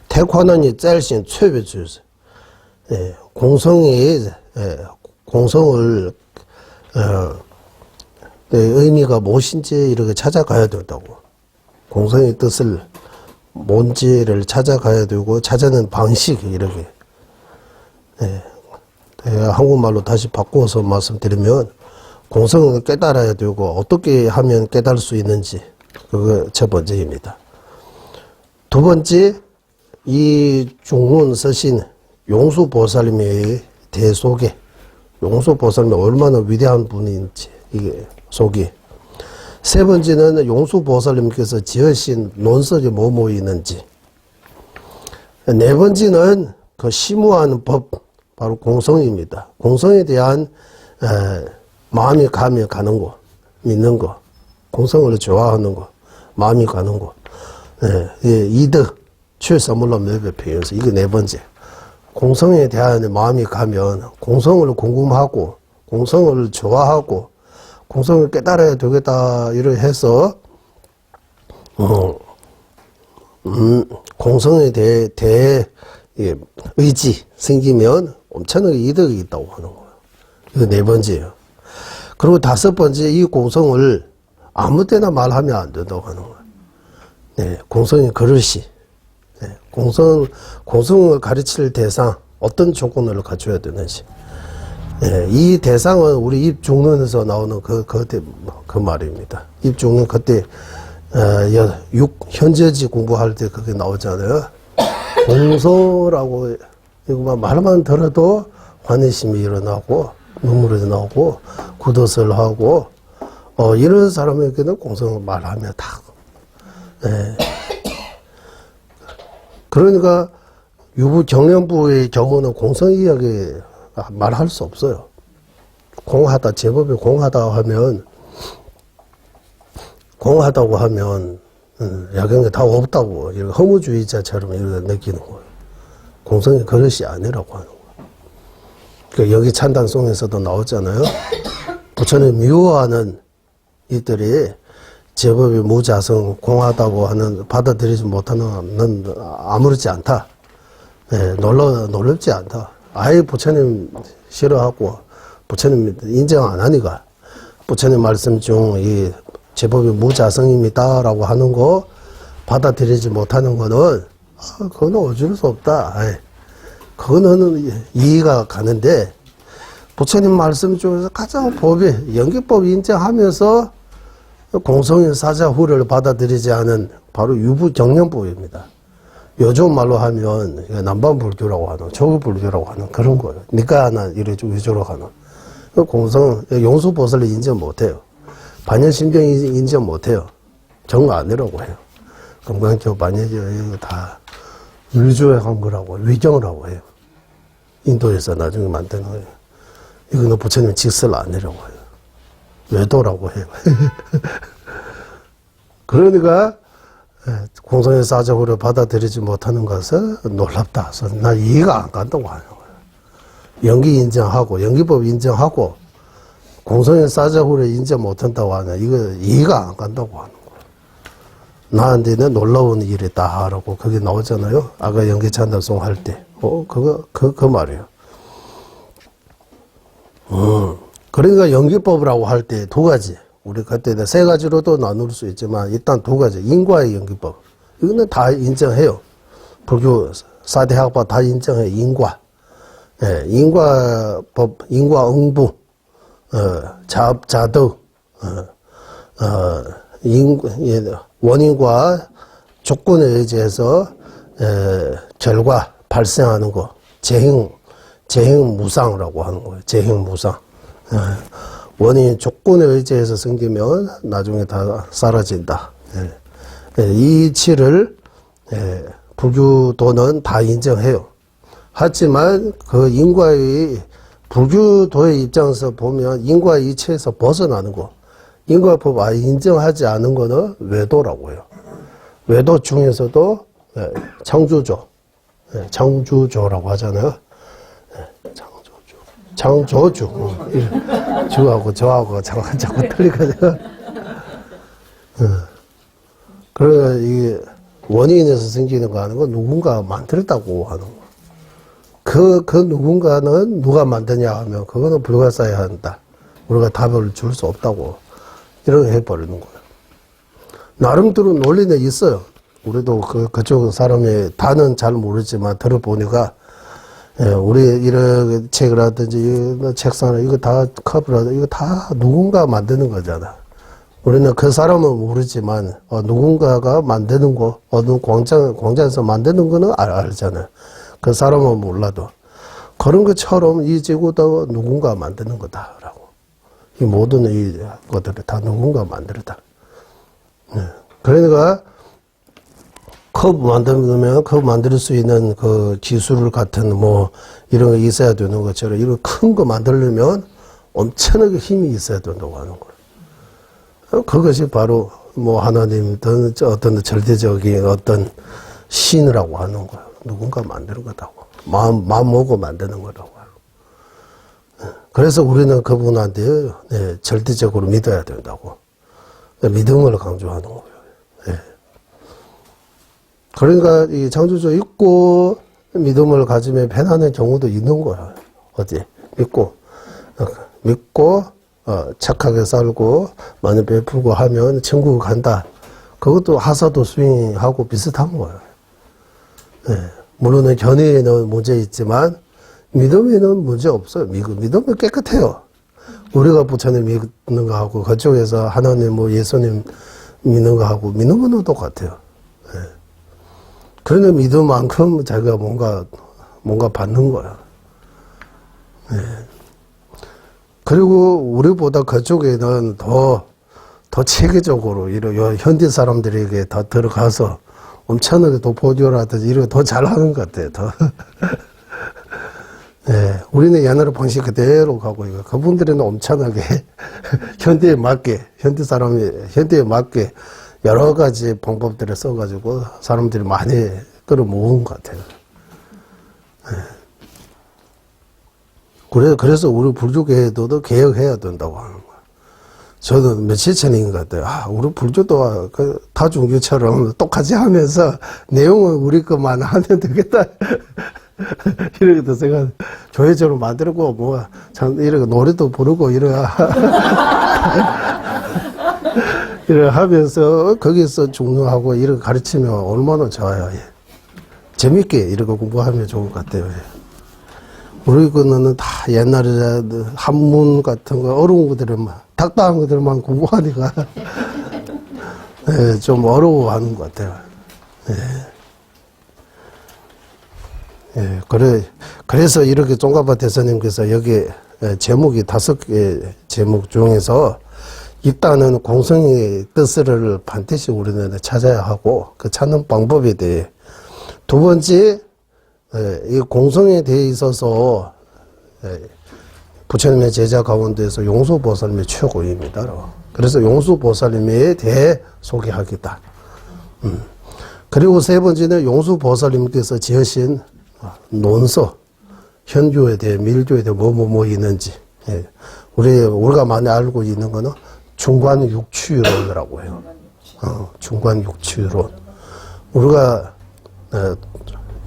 태관원이 짤신 최배주스 공성이 공성을 의미가 무엇인지 이렇게 찾아가야 된다고. 공성의 뜻을 뭔지를 찾아가야 되고 찾아낸 방식 이렇게 한국말로 다시 바꿔서 말씀드리면 공성을 깨달아야 되고 어떻게 하면 깨달을 수 있는지 그거 첫 번째입니다. 두 번째, 이 중문 서신 용수보살님의 대속에 용수보살님이 얼마나 위대한 분인지 이게 속이. 세 번째는 용수보살님께서 지으신 논설이 뭐뭐 있는지. 네 번째는 그 심오한 법, 바로 공성입니다. 공성에 대한 마음이 가면 가는 거, 믿는 거, 공성을 좋아하는 거, 마음이 가는 거. 이득, 최선물로 몇배 표현해서 이게 네 번째. 공성에 대한 마음이 가면 공성을 궁금하고 공성을 좋아하고 공성을 깨달아야 되겠다 이렇게 해서 공성에 대해 의지 생기면 엄청나게 이득이 있다고 하는 거예요. 이거 네 번째예요. 그리고 다섯 번째, 이 공성을 아무 때나 말하면 안 된다고 하는 거예요. 네, 공성의 그릇이. 네, 공성을 가르칠 대상, 어떤 조건을 갖춰야 되는지. 네, 이 대상은 우리 입중론에서 나오는 그 말입니다. 입중론 그때, 현재지 공부할 때 그게 나오잖아요. 공성이라고, 이거 말만 들어도 환희심이 일어나고, 눈물이 나오고, 굿옷을 하고, 이런 사람에게는 공성을 말하면 다. 네. 그러니까 유부 경련부의 경우는 공성 이야기 말할 수 없어요. 공하다, 제법이 공하다고 하면 야경에 다 없다고 이렇게 허무주의자처럼 이렇게 느끼는 거예요. 공성의 그릇이 아니라고 하는 거예요. 그러니까 여기 찬단송에서도 나오잖아요. 부처님 미워하는 이들이 제법이 무자성 공하다고 하는 받아들이지 못하는 는 아무렇지 않다. 네, 놀랍지 않다. 아예 부처님 싫어하고 부처님 인정 안 하니까 부처님 말씀 중 이 제법이 무자성입니다라고 하는 거 받아들이지 못하는 거는 그거는 어쩔 수 없다. 그거는 이해가 가는데 부처님 말씀 중에서 가장 법이 연기법 인정하면서 공성인 사자후를 받아들이지 않은 바로 유부경련법입니다. 요즘 말로 하면 남반불교라고 하는, 조부불교라고 하는 그런 거예요. 니까 하나 이래 위주로 하는. 공성, 용수보살을 인정 못해요. 반연심경 인정 못해요. 정거 아니라고 해요. 금강교, 반연교 이거 다 유조에 한 거라고, 위경이라고 해요. 인도에서 나중에 만든 거예요. 이거는 부처님 직설 아니라고 해요. 외도라고 해요. 그러니까 공성의 사적으로 받아들이지 못하는 것은 놀랍다. 나 이해가 안 간다고 하는 거예요. 연기 인정하고 연기법 인정하고 공성의 사적으로 인정 못한다고 하는 이거 이해가 안 간다고 하는 거예요. 나한테는 놀라운 일이다라고 그게 나오잖아요. 아까 연기찬단송 할 때. 그 말이에요. 그러니까 연기법이라고 할 때 두 가지. 우리 그때 세 가지로도 나눌 수 있지만 일단 두 가지. 인과의 연기법. 이거는 다 인정해요. 불교 4대 학파 다 인정해요. 인과. 예, 인과법, 인과응부, 자덕, 원인과 조건에 의지해서 결과 발생하는 거. 재행무상이라고 하는 거예요. 재행무상. 원인 조건에 의지해서 생기면 나중에 다 사라진다. 이 이치를 불교도는 다 인정해요. 하지만 그 인과의 불교도의 입장에서 보면 인과의 이치에서 벗어나는 거, 인과법 아예 인정하지 않은 거는 외도라고 해요. 외도 중에서도 창조조, 창조조라고 하잖아요. 창조주. 주하고 저하고 자꾸 틀리거든요. 그러니까 이게 원인에서 생기는 거 하는 건 누군가 만들었다고 하는 거. 그 누군가는 누가 만드냐 하면 그거는 불가사해야 한다. 우리가 답을 줄 수 없다고. 이렇게 해버리는 거예요. 나름대로 논리는 있어요. 우리도 그쪽 사람의 다는 잘 모르지만 들어보니까 예, 우리 이런 책이라든지 책상을 이거 다 컵이라든지 이거 다 누군가 만드는 거잖아. 우리는 그 사람은 모르지만 누군가가 만드는 거 어느 공장에서 만드는 거는 알잖아. 그 사람은 몰라도 그런 것처럼 이 지구도 누군가 만드는 거다라고. 이 모든 이 것들을 다 누군가 만들었다. 예. 그러니까 컵 만들면 컵 만들 수 있는 그 기술 같은 뭐 이런 거 있어야 되는 것처럼 이런 큰 거 만들려면 엄청나게 힘이 있어야 된다고 하는 거예요. 그것이 바로 뭐 하나님든 어떤 절대적인 어떤 신이라고 하는 거예요. 누군가 만드는 거다고. 마음 먹고 만드는 거라고. 그래서 우리는 그분한테 네, 절대적으로 믿어야 된다고. 믿음을 강조하는 거예요. 네. 그러니까 이 창조주 있고 믿음을 가지면 배나는 경우도 있는 거야. 어디 믿고 착하게 살고 많이 베풀고 하면 천국 간다. 그것도 하사도 수행하고 비슷한 거예요. 네. 물론 견해에는 문제 있지만 믿음에는 문제 없어요. 믿음은 깨끗해요. 우리가 부처님 믿는 거하고 그쪽에서 하나님 뭐 예수님 믿는 거하고 믿는 거는 똑같아요. 네. 그러나 믿음만큼 자기가 뭔가 받는 거야. 네. 그리고 우리보다 그쪽에는 더 체계적으로 이런 현대 사람들에게 다 들어가서 엄청나게 도포교라든지 이런 거 더 잘하는 것 같아요. 더. 네, 우리는 옛날 방식 그대로 가고 있고 그분들은 엄청나게 현대에 맞게 여러 가지 방법들을 써가지고 사람들이 많이 끌어모은 것 같아요. 네. 그래서 우리 불교계도 개혁해야 된다고 하는 거예요. 저는 며칠 전인 것 같아요. 우리 불교도 그 다중교처럼 똑같이 하면서 내용은 우리 것만 하면 되겠다. 이렇게 생각, 교회처럼 만들고, 이렇게 노래도 부르고, 이렇게 하면서, 거기서 중요하고, 이렇게 가르치면 얼마나 좋아요. 예. 재밌게 이렇게 공부하면 좋을 것 같아요. 예. 우리 거는 다 옛날에 한문 같은 거, 어려운 것들만, 딱딱한 것들만 공부하니까, 예, 좀 어려워하는 것 같아요. 예. 예, 그래서 이렇게 종가바 대사님께서 여기 제목이 5개 제목 중에서 일단은 공성의 뜻을 반드시 우리는 찾아야 하고 그 찾는 방법에 대해 두 번째, 이 공성에 대해 있어서 부처님의 제자 가운데서 용수보살님이 최고입니다. 그래서 용수보살님에 대해 소개하겠다. 그리고 세 번째는 용수보살님께서 지으신 논서, 현교에 대해, 밀교에 대해 뭐 있는지. 예. 우리가 많이 알고 있는 거는 중관육추론이라고 해요. 중관육추론. 우리가,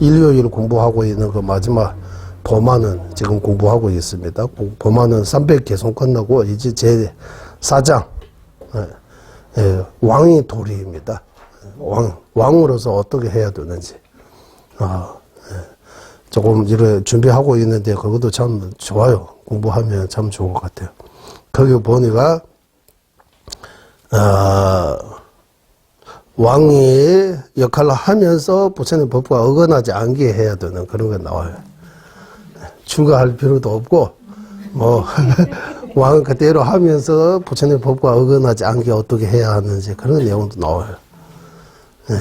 일요일 공부하고 있는 그 마지막 법안은 지금 공부하고 있습니다. 법안은 300개송 끝나고 이제 제 4장, 왕의 도리입니다. 왕으로서 어떻게 해야 되는지. 조금 이렇게 준비하고 있는데 그것도 참 좋아요. 공부하면 참 좋은 것 같아요. 거기 보니까 왕의 역할을 하면서 부처님 법과 어긋나지 않게 해야 되는 그런 게 나와요. 추가할 필요도 없고 왕은 그대로 하면서 부처님 법과 어긋나지 않게 어떻게 해야 하는지 그런 내용도 나와요. 네.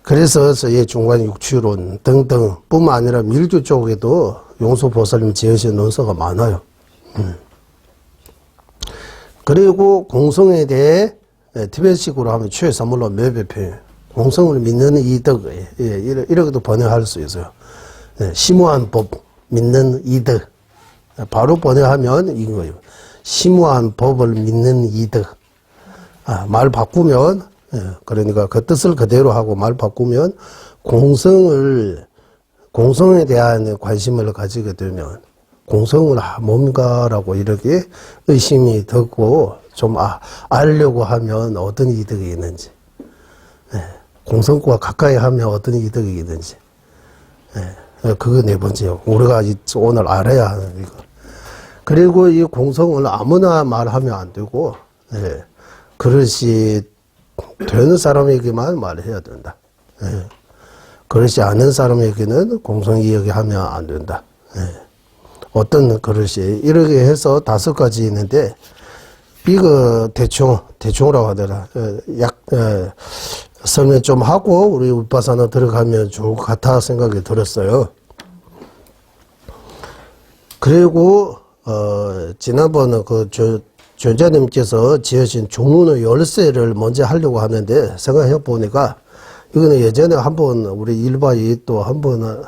그래서 저희 중관육추론 등등 뿐만 아니라 밀교 쪽에도 용수보살님 지으신 논서가 많아요. 그리고 공성에 대해 티베트식으로 하면 최선물로 매배표현. 공성을 믿는 이득, 이렇게도 번역할 수 있어요. 심오한 법, 믿는 이득. 바로 번역하면 이거예요. 심오한 법을 믿는 이득. 말 바꾸면 그러니까 그 뜻을 그대로 하고 말 바꾸면 공성에 대한 관심을 가지게 되면 공성은 뭔가라고 이렇게 의심이 들고 좀 알려고 하면 어떤 이득이 있는지 공성과 가까이 하면 어떤 이득이 있는지 그거 네 번째요. 우리가 오늘 알아야 하는 이거. 그리고 이 공성을 아무나 말하면 안 되고, 그릇이 되는 사람에게만 말해야 된다. 그릇이 아는 사람에게는 공성 이야기하면 안 된다. 어떤 그릇이 이렇게 해서 5가지 있는데 이거 대충이라고 하더라. 설명 좀 하고 우리 우파사나 들어가면 좋을 것 같아 생각이 들었어요. 그리고 지난번에 그 조자님께서 지으신 종문의 열쇠를 먼저 하려고 하는데 생각해 보니까 이거는 예전에 한번 우리 일바이 또 한번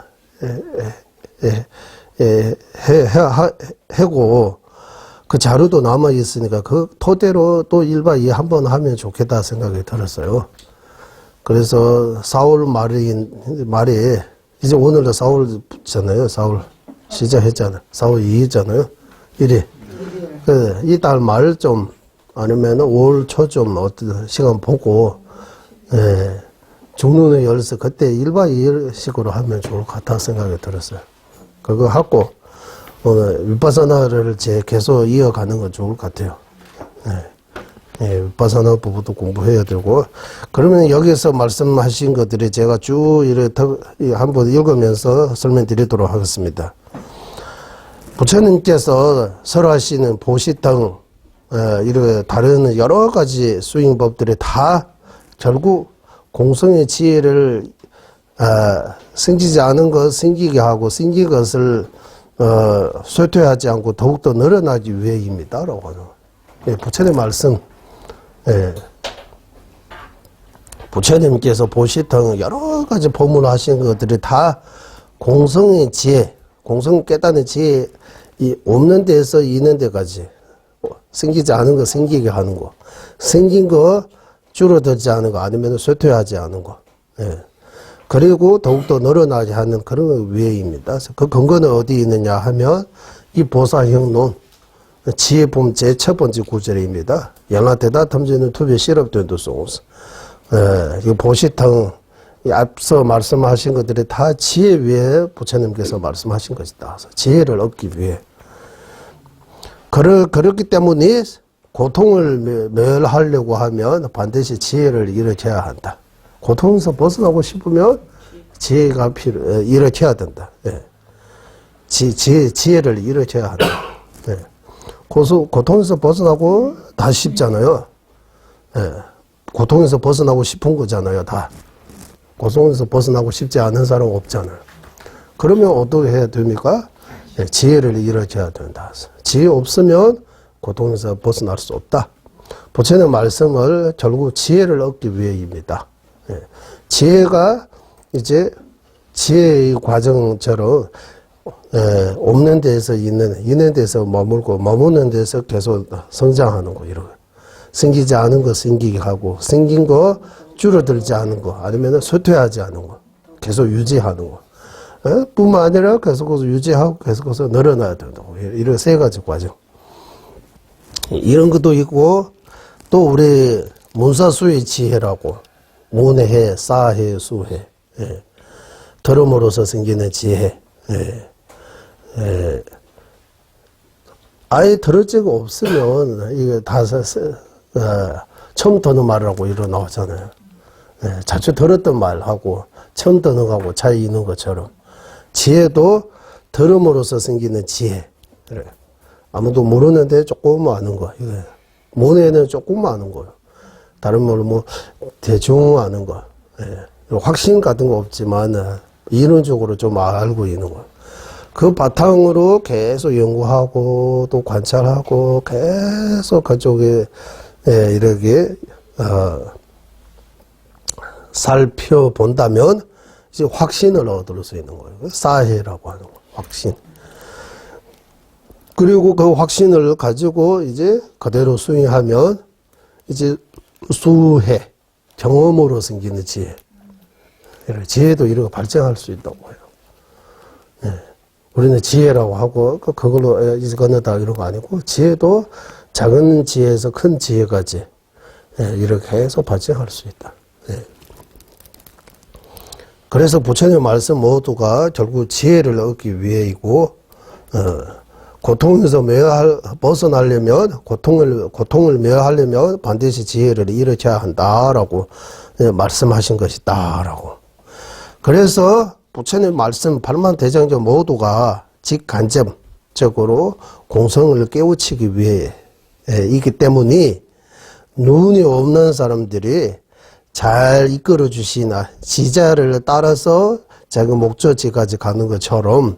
해고 그 자료도 남아 있으니까 그 토대로 또 1박 2일 한번 하면 좋겠다 생각이 들었어요. 그래서 4월 말에 이제 오늘도 4월잖아요. 4월 시작했잖아요. 4월 2일잖아요. 1일. 이달 말 좀 아니면 5월 초 좀 어떤 시간 보고 중론의 열쇠 그때 1박 2일식으로 하면 좋을 것 같다 생각이 들었어요. 그거 하고 오늘 윗바사나를 계속 이어가는 건 좋을 것 같아요. 윗바사나 부분도 공부해야 되고 그러면 여기서 말씀하신 것들이 제가 쭉 이렇게 한번 읽으면서 설명드리도록 하겠습니다. 부처님께서 설하시는 보시등 이렇게 다른 여러 가지 수행법들이 다 결국 공성의 지혜를 생기지 않은 것 생기게 하고 생긴 것을 쇠퇴하지 않고 더욱더 늘어나기 위해입니다. 라고 하는 부처님 말씀. 부처님께서 보시등 여러 가지 법문하신 것들이 다 공성의 지혜, 공성 깨닫는 지혜 이 없는 데에서 있는 데까지 생기지 않은 거 생기게 하는 거, 생긴 거 줄어들지 않은 거 아니면 쇠퇴하지 않은 거. 그리고 더욱더 늘어나게 하는 그런 위해입니다. 그 근거는 어디 있느냐 하면 이 보사형론 지혜품 제1 번째 구절입니다. 양아대다 탐지는 투비 실업된도 송스. 이 보시탕 앞서 말씀하신 것들이 다 지혜 위에 부처님께서 말씀하신 것이다. 지혜를 얻기 위해. 그렇기 때문에 고통을 멸하려고 하면 반드시 지혜를 일으켜야 한다. 고통에서 벗어나고 싶으면 지혜가 일으켜야 된다. 지혜를 일으켜야 한다. 고통에서 벗어나고 다 쉽잖아요. 고통에서 벗어나고 싶은 거잖아요. 다. 고통에서 벗어나고 싶지 않은 사람 없잖아요. 그러면 어떻게 해야 됩니까? 지혜를 일으켜야 된다. 지혜 없으면 고통에서 벗어날 수 없다. 부처님 말씀을 결국 지혜를 얻기 위해입니다. 지혜가 이제 지혜의 과정처럼 없는 데에서 있는 데서 머물고 머무는 데서 계속 성장하는 거 이런 거. 생기지 않은 거 생기게 하고 생긴 거 줄어들지 않은 거 아니면 쇠퇴하지 않은 거 계속 유지하는 거 뿐만 아니라 계속해서 유지하고 계속해서 늘어나야 된다고. 이런 3가지 과정. 이런 것도 있고 또 우리 문사수의 지혜라고 문해, 사해, 수해 들음으로서 생기는 지혜. 아예 들을 적 없으면 이게 다 처음 듣는 말이라고 이러 나오잖아요. 자주 들었던 말하고 처음 듣는 거하고 차이 있는 것처럼 지혜도 들음으로써 생기는 지혜. 그래. 아무도 모르는데 조금 아는 거. 모내는 조금 아는 거예요. 다른 말로 뭐 대충 아는 거. 확신 같은 거 없지만 이론적으로 좀 알고 있는 거. 그 바탕으로 계속 연구하고 또 관찰하고 계속 그쪽에 이렇게 살펴본다면 이제 확신을 얻을 수 있는 거예요. 사해라고 하는 거, 확신. 그리고 그 확신을 가지고 이제 그대로 수행하면 이제 수해, 경험으로 생기는 지혜. 지혜도 이렇게 발전할 수 있다고 해요. 우리는 지혜라고 하고 그걸로 이거는 다 이런 거 아니고 지혜도 작은 지혜에서 큰 지혜까지 이렇게 해서 발전할 수 있다. 그래서 부처님의 말씀 모두가 결국 지혜를 얻기 위해이고, 고통에서 벗어나려면, 고통을 멸하려면 반드시 지혜를 일으켜야 한다라고 말씀하신 것이다라고. 그래서 부처님의 말씀 팔만대장자 모두가 직간접적으로 공성을 깨우치기 위해 이기 때문에 눈이 없는 사람들이 잘 이끌어 주시나 지자를 따라서 자기 목적지까지 가는 것처럼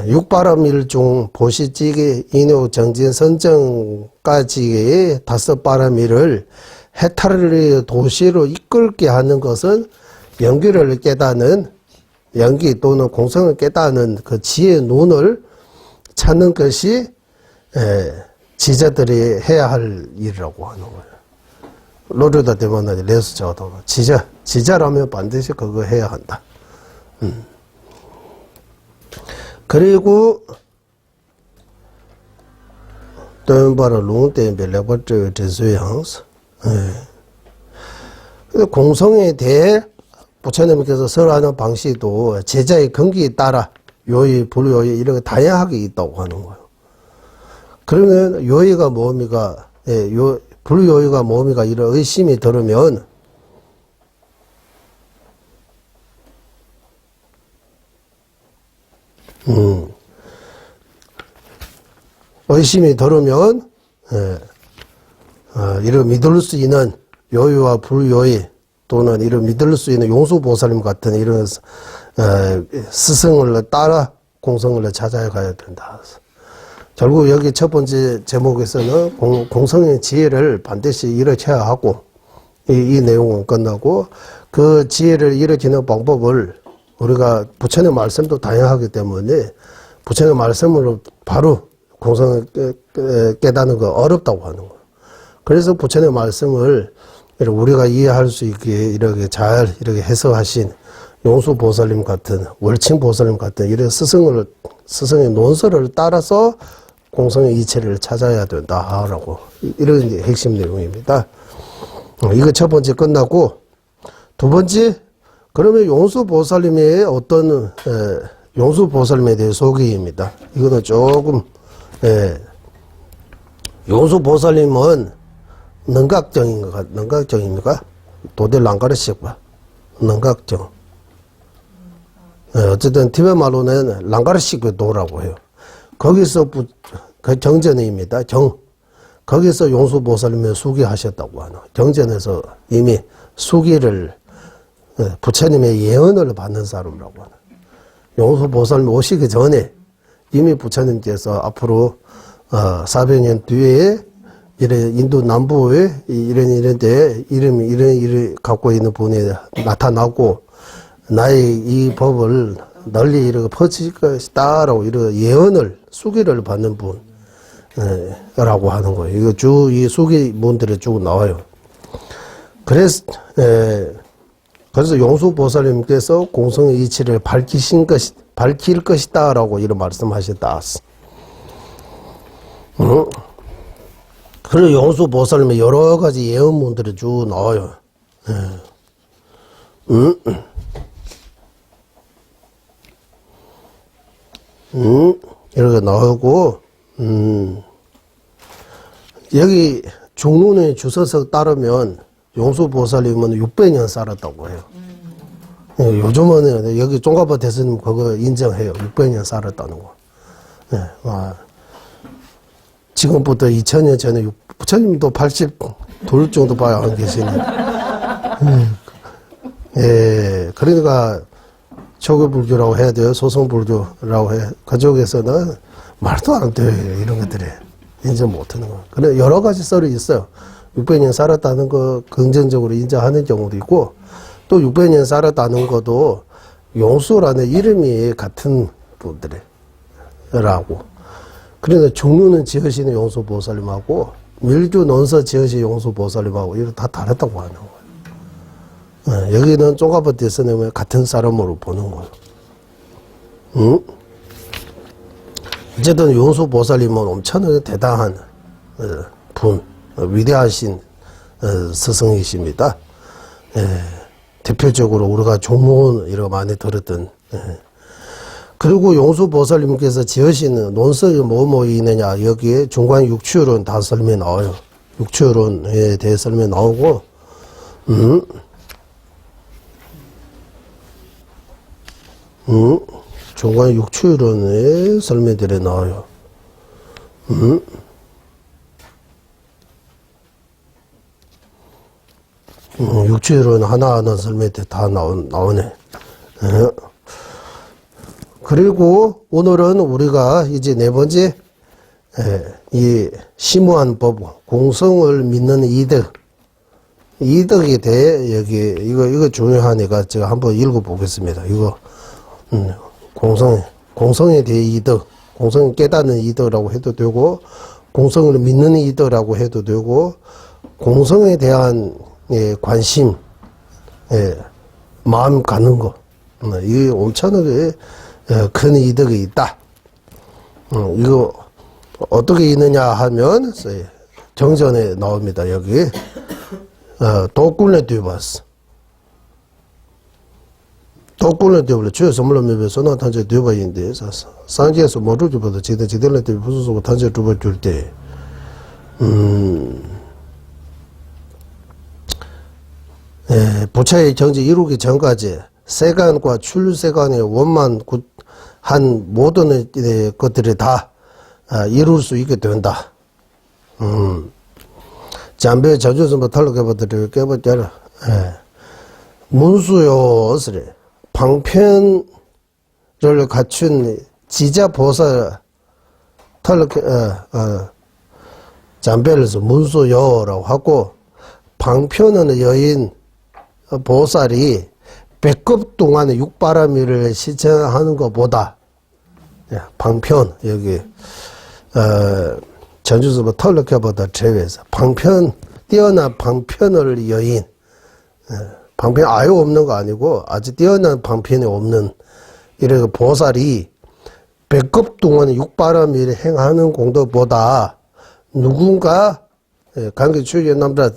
육바람일중 보시지기 인효 정진 선정까지의 5바람일을 해탈의 도시로 이끌게 하는 것은 연기를 깨닫는 연기 또는 공성을 깨닫는 그 지혜의 눈을 찾는 것이 지자들이 해야 할 일이라고 하는 거예요. 로르다 대만하지 레스 저도 지자라면 반드시 그거 해야 한다. 그리고 또바로 롱때에 레버트 제수양스 공성에 대해 부처님께서 설하는 방식도 제자의 근기에 따라 요의, 불요의 이렇게 다양하게 있다고 하는 거예요. 그러면 요의가 뭡니까? 불요의가 뭡니까? 이런 의심이 들으면 의심이 들으면 이런 믿을 수 있는 요의와 불요의 또는 이런 믿을 수 있는 용수보살님 같은 이런 스승을 따라 공성을 찾아가야 된다. 결국 여기 첫 번째 제목에서는 공성의 지혜를 반드시 일으켜야 하고 이 내용은 끝나고 그 지혜를 일으키는 방법을 우리가 부처님 말씀도 다양하기 때문에 부처님 말씀으로 바로 공성을 깨닫는 거 어렵다고 하는 거예요. 그래서 부처님 말씀을 우리가 이해할 수 있게 이렇게 잘 이렇게 해석하신 용수보살님 같은 월칭보살님 같은 이런 스승의 논설을 따라서 공성의 이체를 찾아야 된다라고 이런 핵심 내용입니다. 이거 첫 번째 끝나고 두 번째 그러면 용수보살님의 어떤 용수보살님에 대해 소개입니다. 이거는 조금 용수보살님은 능각정입니까? 도델 랑가르식과 능각정. 어쨌든 티베트 말로는 랑가르식 도라고 해요. 거기서 그 정전입니다. 거기서 용수보살님을 수기하셨다고 하는 정전에서 이미 수기를 부처님의 예언을 받는 사람이라고 하는 용수보살님 오시기 전에 이미 부처님께서 앞으로 400년 뒤에 이런 인도 남부에 이런 데 이런 갖고 있는 분이 나타나고 나의 이 법을 널리 이렇게 퍼질 것이다라고 이런 예언을 수기를 받는 분이라고 하는 거예요. 이거 쭉 이 수기문들이 쭉 나와요. 그래서 용수보살님께서 공성의 이치를 밝힐 것이다라고 이런 말씀하셨다. 그리고 용수보살님의 여러 가지 예언문들이 쭉 나와요. 이렇게 나오고, 여기 중론의 주서석 따르면 용수보살님은 600년 살았다고 해요. 요즘은 여기 종가파 대스님 그거 인정해요. 600년 살았다는 거. 지금부터 2000년 전에 부처님도 82 정도 봐야 안 계시네. 그러니까 초교불교라고 해야 돼요. 소성불교라고 해. 그쪽에서는 말도 안 돼요. 이런 것들이 인정 못하는 거. 그래 여러 가지 썰이 있어요. 600년 살았다는 거 긍정적으로 인정하는 경우도 있고 또 600년 살았다는 것도 용수라는 이름이 같은 분들이라고. 그러니까 중류는 지으시는 용수보살님하고 밀주 논서 지으신 용수보살님하고 이거 다 다르다고 하는 거예요. 여기는 쪼가버티 스님을 같은 사람으로 보는 거예요. 어쨌든 용수보살님은 엄청나게 대단한 위대하신 스승이십니다. 대표적으로 우리가 종문 이런 거 많이 들었던. 그리고 용수보살님께서 지으신 논석이 뭐뭐 있느냐 여기에 중간 육추론 다 설명이 나와요. 육추론에 대해 설명이 나오고 중간 육추론에 설명들이 나와요. 육추론 하나하나 설명들이 다 나오네. 그리고 오늘은 우리가 이제 네 번째 이 심오한 법, 공성을 믿는 이득에 대해 여기 이거 중요하니까 제가 한번 읽어보겠습니다. 이거 공성에 대해 이득, 공성을 깨닫는 이득이라고 해도 되고, 공성을 믿는 이득이라고 해도 되고, 공성에 대한 관심, 마음 갖는 거, 이게 엄청나게 큰 이득이 있다. 이거 어떻게 있느냐 하면 정전에 나옵니다. 여기 도굴레 뒤봤어. 도굴레 뒤불 주요 선물로 매매 소나 탄제 뒤바인데 상계에서 모두 뒤보다 지들레 뒤 부수고 탄제 두번 줄 때. 부처의 정지 이루기 전까지 세간과 출세간의 원만 한 모든 것들이 다 이룰 수 있게 된다. 잠배 자주선부 탈락해버들이 깨버려라. 문수요, 어스래. 방편을 갖춘 지자보살 탈락해, 잠배를 해서 문수요라고 하고, 방편은 여인 보살이 백급 동안의 육바라밀을 실천하는 것보다, 방편, 여기, 전주서부 털럭해보다 제외해서, 뛰어난 방편을 여인, 방편 아예 없는 거 아니고, 아주 뛰어난 방편이 없는, 이런 보살이 백급 동안의 육바라밀을 행하는 공덕보다, 누군가, 관계 주의 남자,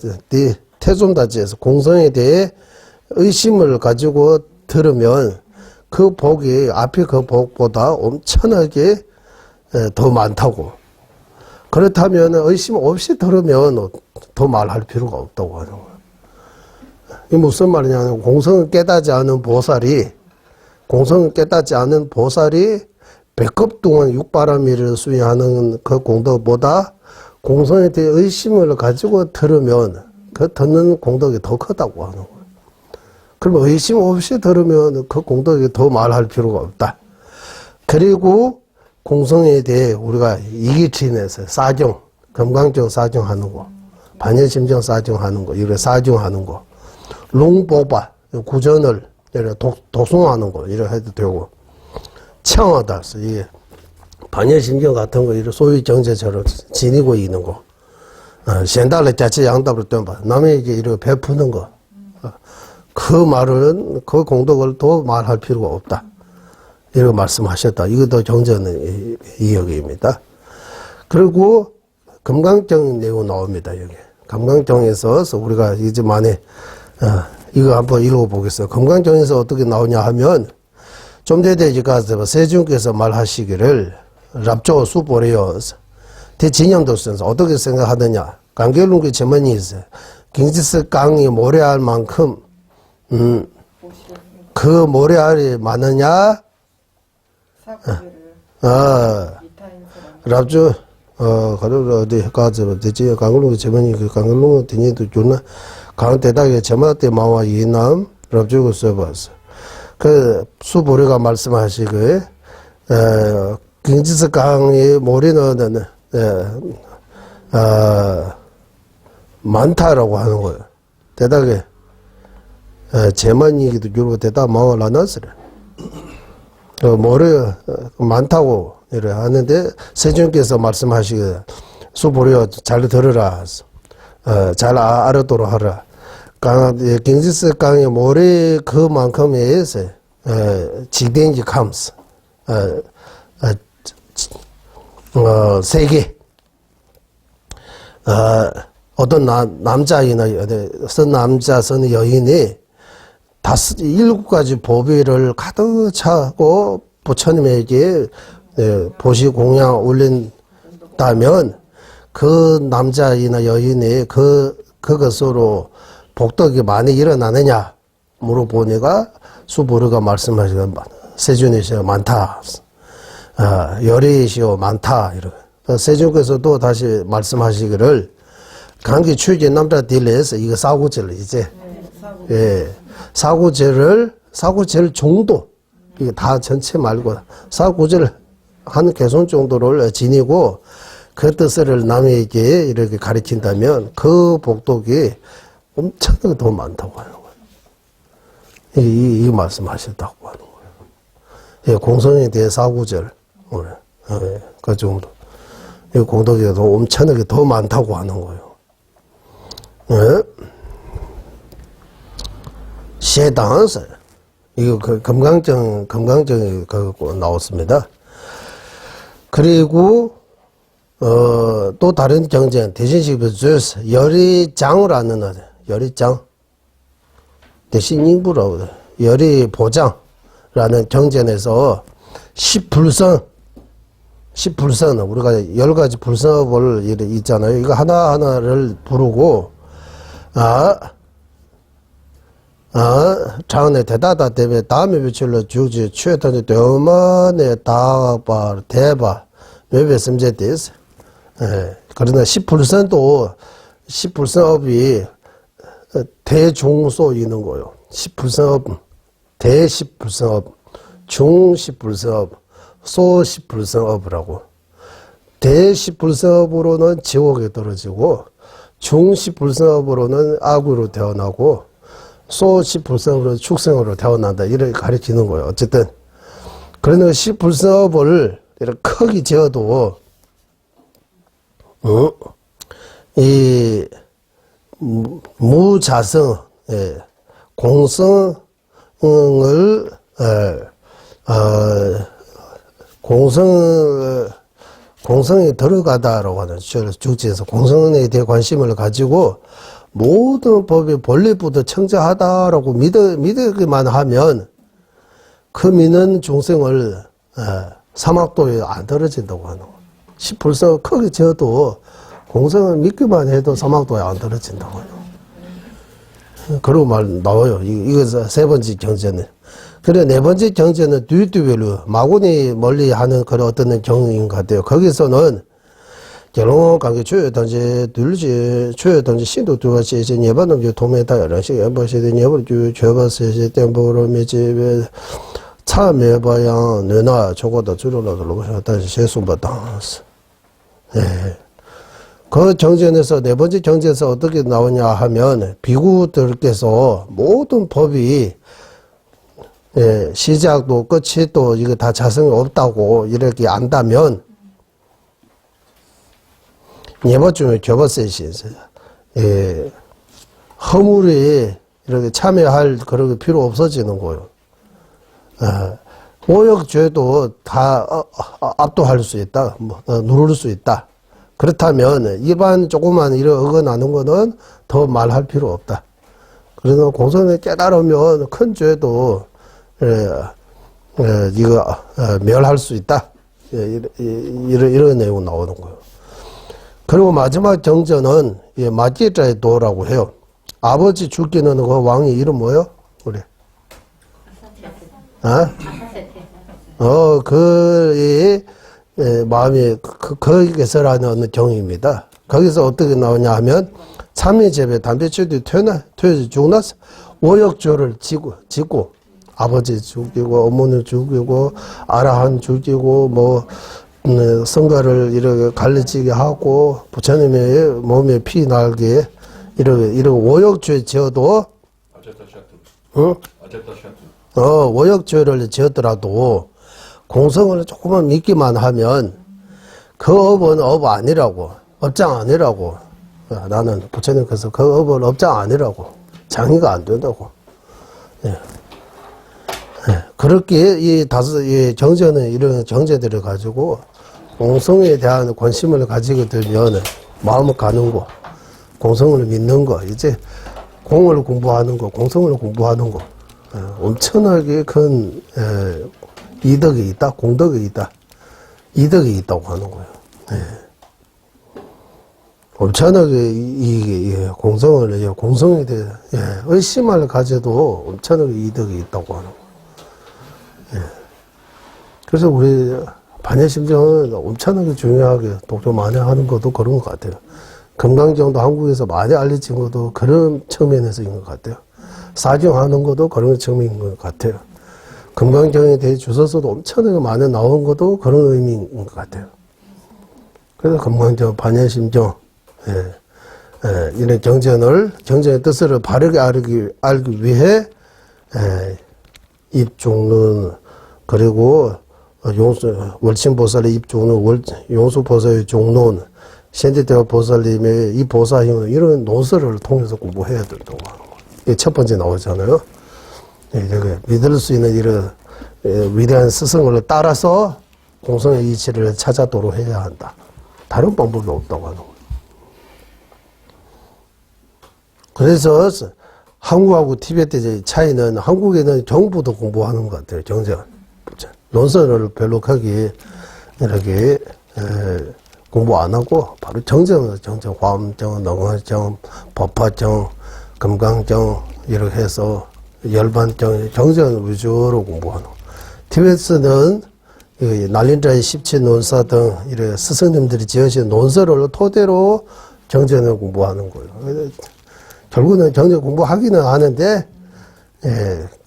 태존다지에서 공성에 대해 의심을 가지고 들으면 그 복이 앞에 그 복보다 엄청나게 더 많다고. 그렇다면 의심 없이 들으면 더 말할 필요가 없다고 하는 거예요. 이 무슨 말이냐면 공성을 깨닫지 않은 보살이 백급 동안 육바라밀을 수행하는 그 공덕보다 공성에 대해 의심을 가지고 들으면 그 듣는 공덕이 더 크다고 하는 거예요. 그럼 의심 없이 들으면 그 공덕이 더 말할 필요가 없다. 그리고 공성에 대해 우리가 이기치내서 사정, 금강정 사정하는 거, 반야심정 사정하는 거, 이래 사정하는 거, 롱보바, 구전을 독송하는 거, 이래 해도 되고, 청하다, 이게 반야심정 같은 거, 이래 소위 정제처럼 지니고 있는 거, 현달의 자체 양답을 뜬바, 남에게 이렇게 베푸는 거, 그 말은, 그 공덕을 더 말할 필요가 없다. 이렇게 말씀하셨다. 이것도 정전의 이야기입니다. 그리고 금강정 내용 나옵니다. 여기. 금강정에서 우리가 이제 만에, 이거 한번 읽어보겠어요. 금강정에서 어떻게 나오냐 하면, 좀 전에 가서 세종께서 말하시기를, 랍조 수보래요. 대진영도 써서 어떻게 생각하느냐. 강계lun기 제문이 있어요. 경지스 강이 모래알 만큼, 그 모래알이 많으냐? 랍주, 가로, 어디, 가서, 대지, 강글lun기 제문이, 그 강글lun기 대니도 좋나? 강 대닥에 제마때 마와 이남, 랍주고 써봤어. 그, 수보리가 말씀하시기에, 경지스 강의 모래는, 많다라고 하는 거예요. 대닥에, 제만이기도 주로 대다 마을라나스래. 모래 많다고 이래 하는데 세종께서 말씀하시기를 수보려 잘 들으라. 잘 알아도록 하라. 경지스 강의 모래 그만큼에 의해서 지den지 감스 세계 어떤 남자이나 선 남자 선 여인이 일곱 가지 보배를 가득 차고 부처님에게 보시 공양 올린다면 그 남자이나 여인이 그것으로 복덕이 많이 일어나느냐 물어보니까 수보르가 말씀하시는 세준이시여 많다. 열이시여 많다. 이렇게. 세준께서도 다시 말씀하시기를 감기 추기 남자들에서 이거 사고제를 이제 예. 사고제를 정도 이게 다 전체 말고 사고제를 한 개손 정도를 지니고 그 뜻을 남에게 이렇게 가르친다면 그 복덕이 엄청나게 더 많다고 하는 거예요. 이 말씀하셨다고 하는 거예요. 예, 공성에 대해 사고절 예, 그 정도. 이 공덕이 더 엄청나게 더 많다고 하는 거예요. 예. 시당서 이거 그 금강정이 그 나왔습니다. 그리고 또 다른 경전 대신식에서 열이장이라는 열이장 대신 인부라고 열이보장라는 경전에서 10불성 우리가 10가지 불성업을 있잖아요. 이거 하나하나를 부르고 장내 대다다 대배 다음에 며칠로 주지 취했더니 대만에 다바 대바 외배 심재됐어. 예. 그러나 10불성업이 대중소 있는 거요. 10불성업, 대10불성업, 중10불성업, 소10불성업이라고. 대10불성업으로는 지옥에 떨어지고, 중10불성업으로는 악으로 태어나고, 소10불성업으로 축생으로 태어난다. 이렇게 가르치는 거예요. 어쨌든. 그러나 10불성업을 이렇게 크게 지어도, 이 무자성, 예, 공성을 공성에 들어가다라고 하는 주제에서 공성에 대해 관심을 가지고 모든 법이 본래부터 청자하다라고 믿기만 하면 그 믿는 중생을 사막도에 안 떨어진다고 하는 거예요. 10불성 크게 지어도 공성을 믿기만 해도 사막도에 안 떨어진다고 해요. 그러고 말 나와요. 이거 세 번째 경제는. 그래, 네 번째 경제는 뒤뒤별로 마구니 멀리 하는 그런 어떤 경인 것 같아요. 거기서는 결혼 관계 주요단지 둘지 주요단지 신도 두가시 이제 예반놈지 도매다 여러 시 연보시든 예벌주 죄바세시 tempo로 미집에 참여봐야 너나 저거다 줄여놔도 다시 세수받았어. 예. 그 정전에서 네 번째 정전에서 어떻게 나오냐 하면 비구들께서 모든 법이 예, 시작도 끝이 또 이거 다 자성이 없다고 이렇게 안다면 예법 중에 교법셋이 예, 허물이 이렇게 참여할 그런 필요 없어지는 거예요. 오역죄도 다 압도할 수 있다, 누를 수 있다. 그렇다면 일반 조그만 이런 어긋나는 거는 더 말할 필요 없다. 그래서 공성에 깨달으면 큰 죄도 이거 멸할 수 있다. 이런 내용 나오는 거예요. 그리고 마지막 정전은 마지자의 도라고 해요. 아버지 죽기는 그 왕의 이름 뭐요? 우리 마음이 거기서라는 어느 경입니다. 거기서 어떻게 나오냐 하면 삼위재배 담배치도 퇴지 죽나서 오역조를 짓고 아버지 죽이고 어머니 죽이고 아라한 죽이고 뭐 성가를 이렇게 갈라지게 하고 부처님의 몸에 피 날게 이렇게 오역죄 지어도 오역죄를 지었더라도 공성을 조금만 믿기만 하면 그 업은 업 아니라고, 업장 아니라고. 나는 부처님께서 그 업은 업장 아니라고, 장의가 안 된다고. 예. 예. 그렇게 이 정제는 이런 정제들을 가지고 공성에 대한 관심을 가지게 되면 마음을 가는 거, 공성을 믿는 거, 이제 공을 공부하는 거, 공성을 공부하는 거, 엄청나게 큰 이득이 있다, 공덕이 있다, 이득이 있다고 하는 거예요. 엄청나게 이게 공성을 공성에 대해 의심을 가져도 엄청나게 이득이 있다고 하는 거예요. 그래서 우리 반야심정은 엄청나게 중요하게 독도 만회하는 것도 그런 것 같아요. 금강정도 한국에서 많이 알려진 것도 그런 측면에서인 것 같아요. 사정하는 것도 그런 측면인 것 같아요. 금강정에 대해 주소서도 엄청나게 많이 나온 것도 그런 의미인 것 같아요. 그래서 금강정, 반야심정, 이런 정전의 뜻을 바르게 알기 위해, 입중론, 그리고 월침보살의 입중론, 용수보살의 중론, 현대대화 보살님의 이 보사행은 이런 논설을 통해서 공부해야 된다고 하는 거예요. 이게 첫 번째 나오잖아요. 믿을 수 있는 이런 위대한 스승을 따라서 공성의 이치를 찾아도록 해야 한다. 다른 방법이 없다고 하는 거예요. 그래서 한국하고 티베트의 차이는 한국에는 정부도 공부하는 것 같아요. 정전. 논설을 별로 크게 이렇게 공부 안 하고 바로 정정, 화엄정, 능화정, 법화정, 금강정 이렇게 해서 열반정, 정정 위주로 공부하는 거예요. 티베트는 난린자의 17논사 등 이런 스승님들이 지으신 논설을 토대로 정전을 공부하는 거예요. 결국은 정전 공부하기는 하는데,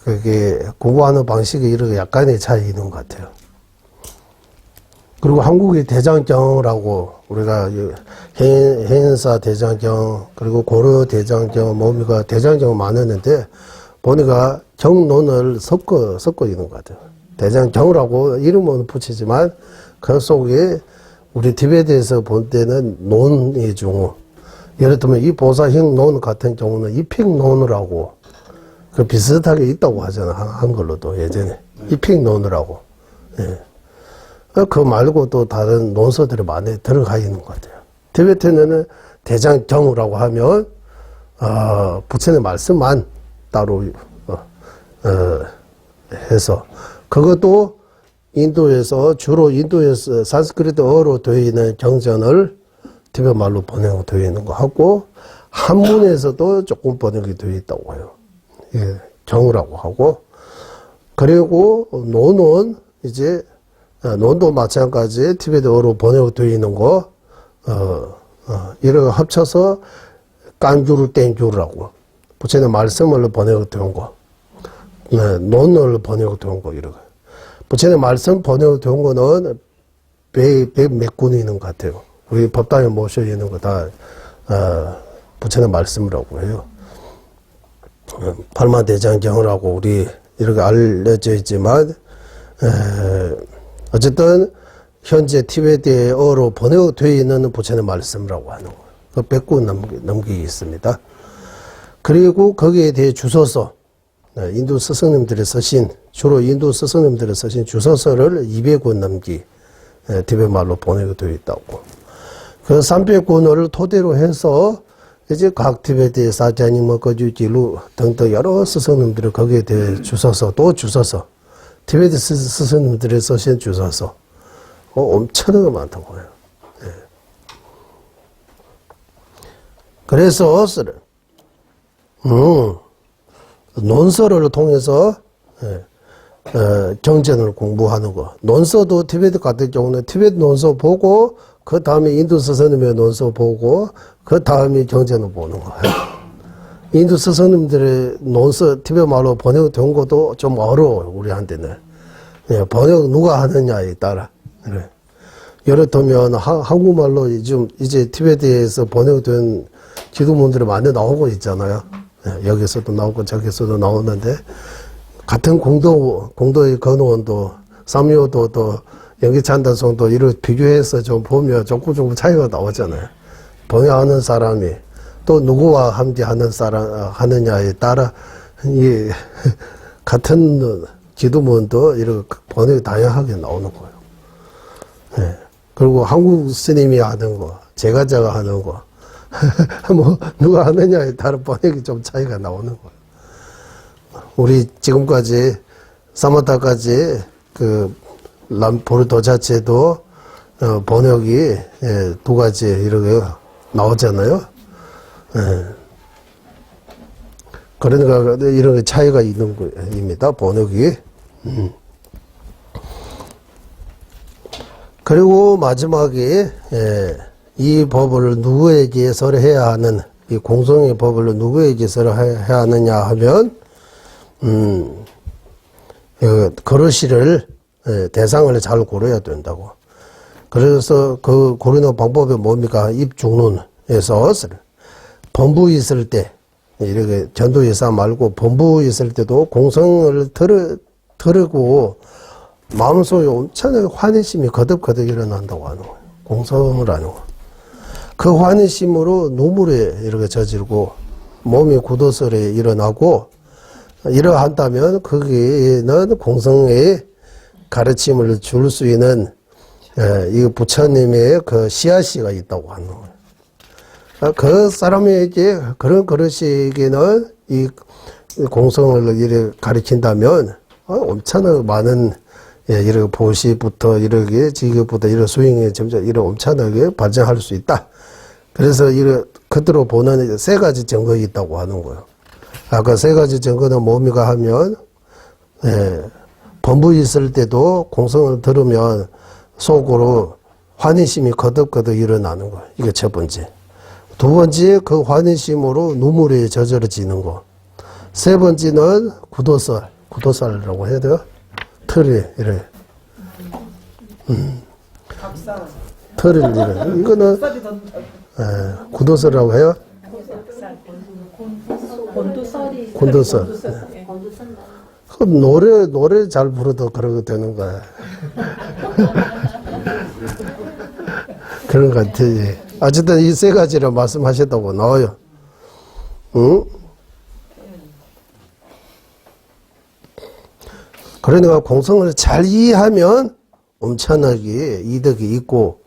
그게 공부하는 방식이 이렇게 약간의 차이 있는 것 같아요. 그리고 한국의 대장정이라고 우리가 해인사 대장정, 그리고 고려 대장정, 모미가 대장정 많았는데, 보니까 정론을 섞어 있는 것 같아요. 대장정이라고 이름은 붙이지만, 그 속에 우리 티베트에서 볼 때는 논의 중후, 예를 들면 이 보사형 논 같은 경우는 입행논이라고 그 비슷하게 있다고 하잖아. 한글로도 예전에 입행논이라고. 그 말고 또 다른 논서들이 많이 들어가 있는 것 같아요. 티베트는 대장정이라고 하면 부처의 말씀만 따로 해서 그것도 인도에서 주로 인도에서 산스크리트어로 되어 있는 정전을 티베트 말로 번역이 되어 있는 거 하고 한문에서도 조금 번역이 되어 있다고 해요. 예, 정우라고 하고 그리고 논은 이제 논도 마찬가지 티베트어로 번역이 되어 있는 거 이렇게 합쳐서 깐주르 땡주르라고 부처님 말씀을 번역이 되는 거 논을 번역이 되는 거 이렇게 부처님 말씀 번역이 되는 거는 몇 군이 있는 것 같아요. 우리 법당에 모셔 있는 거 다, 부처님 말씀이라고 해요. 팔마대장정이라고 우리 이렇게 알려져 있지만, 어쨌든, 현재 티베트어로 번역되어 있는 부처님 말씀이라고 하는 거예요. 그 100권 넘게 있습니다. 그리고 거기에 대해 주소서, 인도 스승님들이 쓰신, 주로 인도 스승님들이 쓰신 주소서를 200권 넘게 티베트 말로 번역이 되어 있다고. 그 300권을 토대로 해서 이제 각 티베트의 사자님, 거주지루 등등 여러 스승님들이 거기에 대해 주소서, 또 주소서, 티베트 스승님들이 쓰신 주소서, 엄청나게 많다고 해요. 예. 그래서 논서를 통해서 정전을 공부하는 거. 논서도 티베트 같은 경우는 티베트 논서 보고 그 다음에 인도 스승님의 논서 보고 그 다음에 정전을 보는 거예요. 인도 스승님들의 논서 티베트 말로 번역된 것도 좀 어려워요. 우리한테는. 예, 번역 누가 하느냐에 따라. 그래. 예를 들면 한국말로 이제 티베트에서 번역된 기도문들이 많이 나오고 있잖아요. 예, 여기서도 나오고 저기서도 나오는데 같은 공도의 근원도 삼요도도 연기찬단성도 이를 비교해서 좀 보면 조금 차이가 나오잖아요. 번역하는 사람이 또 누구와 함께 하느냐에 따라 이 같은 기도문도 이렇게 번역이 다양하게 나오는 거예요. 네. 그리고 한국 스님이 하는 거, 제가 하는 거, 뭐 누가 하느냐에 따라 번역이 좀 차이가 나오는 거예요. 우리 지금까지 사마타까지 그 보르도 자체도 번역이 예, 두 가지 이렇게 나오잖아요. 예. 그러니까 이런 차이가 있는 겁니다. 번역이. 그리고 마지막에 예, 이 법을 누구에게 설해야 하는 이 공성의 법을 누구에게 설해야 하느냐 하면 그릇이를 예, 대상을 잘 고려해야 된다고. 그래서 그 고르는 방법이 뭡니까? 입중론에서 범부 있을 때 이렇게 전도예사 말고 범부 있을 때도 공성을 들고 마음속에 엄청나게 환희심이 거듭거듭 일어난다고 하는 거예요. 공성을 하는 거. 그 환희심으로 눈물에 이렇게 젖을고 몸이 굳어서리 일어나고 이러한다면 거기에는 공성의 가르침을 줄 수 있는 이 부처님의 그 씨앗이가 있다고 하는 거예요. 그 사람에게 그런 그릇에게는 이 공성을 이렇게 가르친다면 엄청나게 많은 이렇게 보시부터 이렇게 지교부터 이런 수행에 점점 이렇게 엄청나게 발전할 수 있다. 그래서 이렇게 그대로 보는 세 가지 증거가 있다고 하는 거예요. 아까 세 가지 증거는 뭡니까 하면 범부 있을 때도 공성을 들으면 속으로 환희심이 거듭거듭 일어나는 거예요. 이게 첫 번째. 두 번째, 그 환희심으로 눈물이 저절어지는 거. 세 번째는 구도살이라고 해야 돼요? 털이, 이래. 털을 이래. 이거는, 구도살이라고 해요? 곤도살. 그 노래 잘 부르도 그러게 되는 거야. 그런 것 같아. 어쨌든 이 세 가지를 말씀하셨다고 나와요. 응? 그러니까 공성을 잘 이해하면 엄청나게 이득이 있고,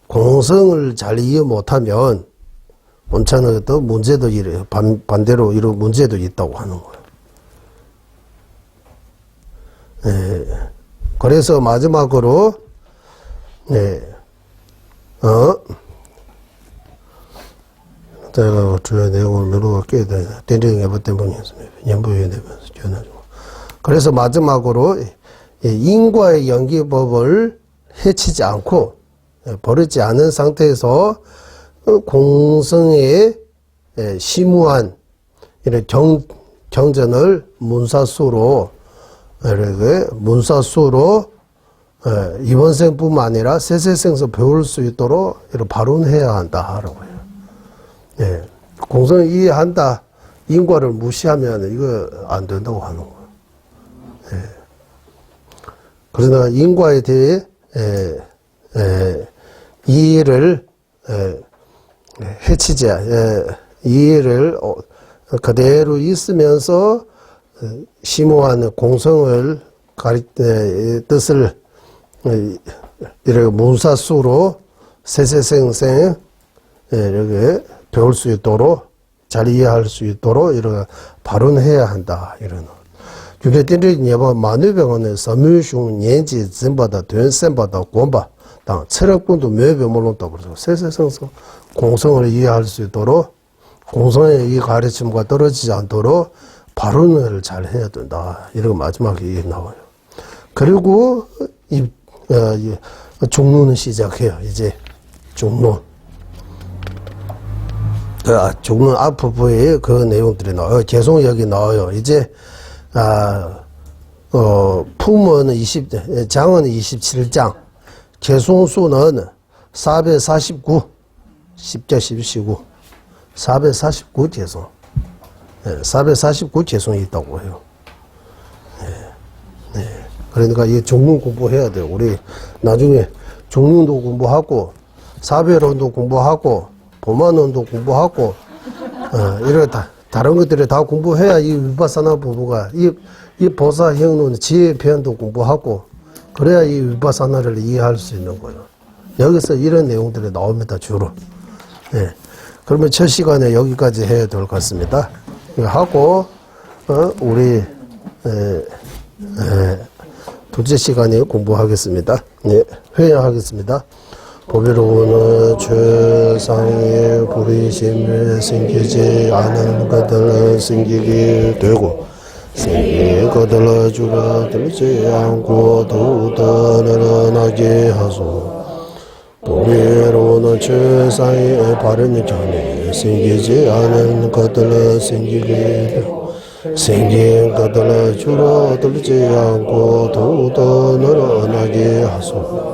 공성을 잘 이해 못하면 엄청나게 또 문제도 이래요. 반대로 이런 문제도 있다고 하는 거예요. 그래서 마지막으로, 제가 주요 내용을 미루어 깨야 돼. 대리행 해볼 때문에 연부해야 되면서 견하죠. 그래서 마지막으로 인과의 연기법을 해치지 않고 버리지 않은 상태에서 공성의 심우한 이런 경전을 문사수로 이번 생뿐만 아니라 세세생서 배울 수 있도록 이렇게 발언해야 한다라고 해요. 예, 공성을 이해한다, 인과를 무시하면 이거 안 된다고 하는 거예요. 예. 그러나 인과에 대해 이해를 해치지, 이해를 그대로 있으면서 심오한 공성을 뜻을 이렇게 문사수로 세세생생 이렇게 배울 수 있도록 잘 이해할 수 있도록 이렇게 발언해야 한다. 이런. 유래들이 예방 만유병원의 서뮤슝 년지 진바다 된센바다 권바 당 체력군도 매배 몰랐다고 그러죠. 세세생성 공성을 이해할 수 있도록 공성의 이 가르침과 떨어지지 않도록 발언을 잘 해야 된다. 이런 마지막에 나와요. 그리고 중론을 시작해요. 이제 중론. 중론 앞부분에 그 내용들이 나와요. 계속 여기 나와요. 이제 품은 장은 27장, 개송수는 449, 10자 12시고 449 개송. 449 개송이 있다고 해요. 그러니까 이 종론 공부해야 돼요. 우리 나중에 종론도 공부하고 사배론도 공부하고 보만론도 공부하고 이런 다른 것들을 다 공부해야 이 위파사나 부부가 이 보사형론 지혜편도 공부하고 그래야 이 위파사나를 이해할 수 있는 거예요. 여기서 이런 내용들이 나옵니다. 주로. 그러면 첫 시간에 여기까지 해야 될 것 같습니다. 이거 하고 우리 둘째 시간에 공부하겠습니다. 네, 회의하겠습니다. 보배로우는 최상의 부리심을 생기지 않은 것들은 생기게 되고 생긴 것들을 줄어들지 않고 더욱더 늘어나게 하소. 보배로우는 최상의 바른 견에 생기지 않은 것들을 생기게 되고 생긴 것들을 줄어들지 않고 더욱더 늘어나게 하소.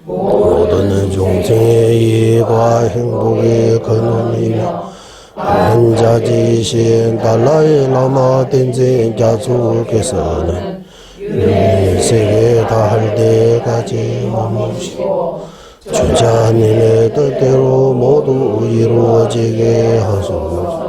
모든 중생의 이익과 행복의 근원이며 한자지신 달라이 라마 덴진 가족께서는 세계 다할 때까지 머무시고 주자님의 뜻대로 모두 이루어지게 하소서.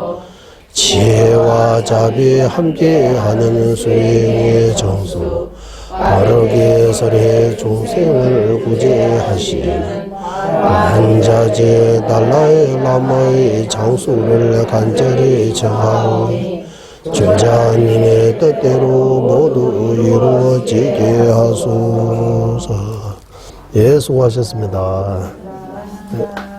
지혜와 자비 함께하는 수행의 정수 바르게 설해 중생을 구제하시는 한자제 달라이 라마의 장수를 간절히 정하오니 주자님의 뜻대로 모두 이루어지게 하소서. 예, 수고하셨습니다. 네.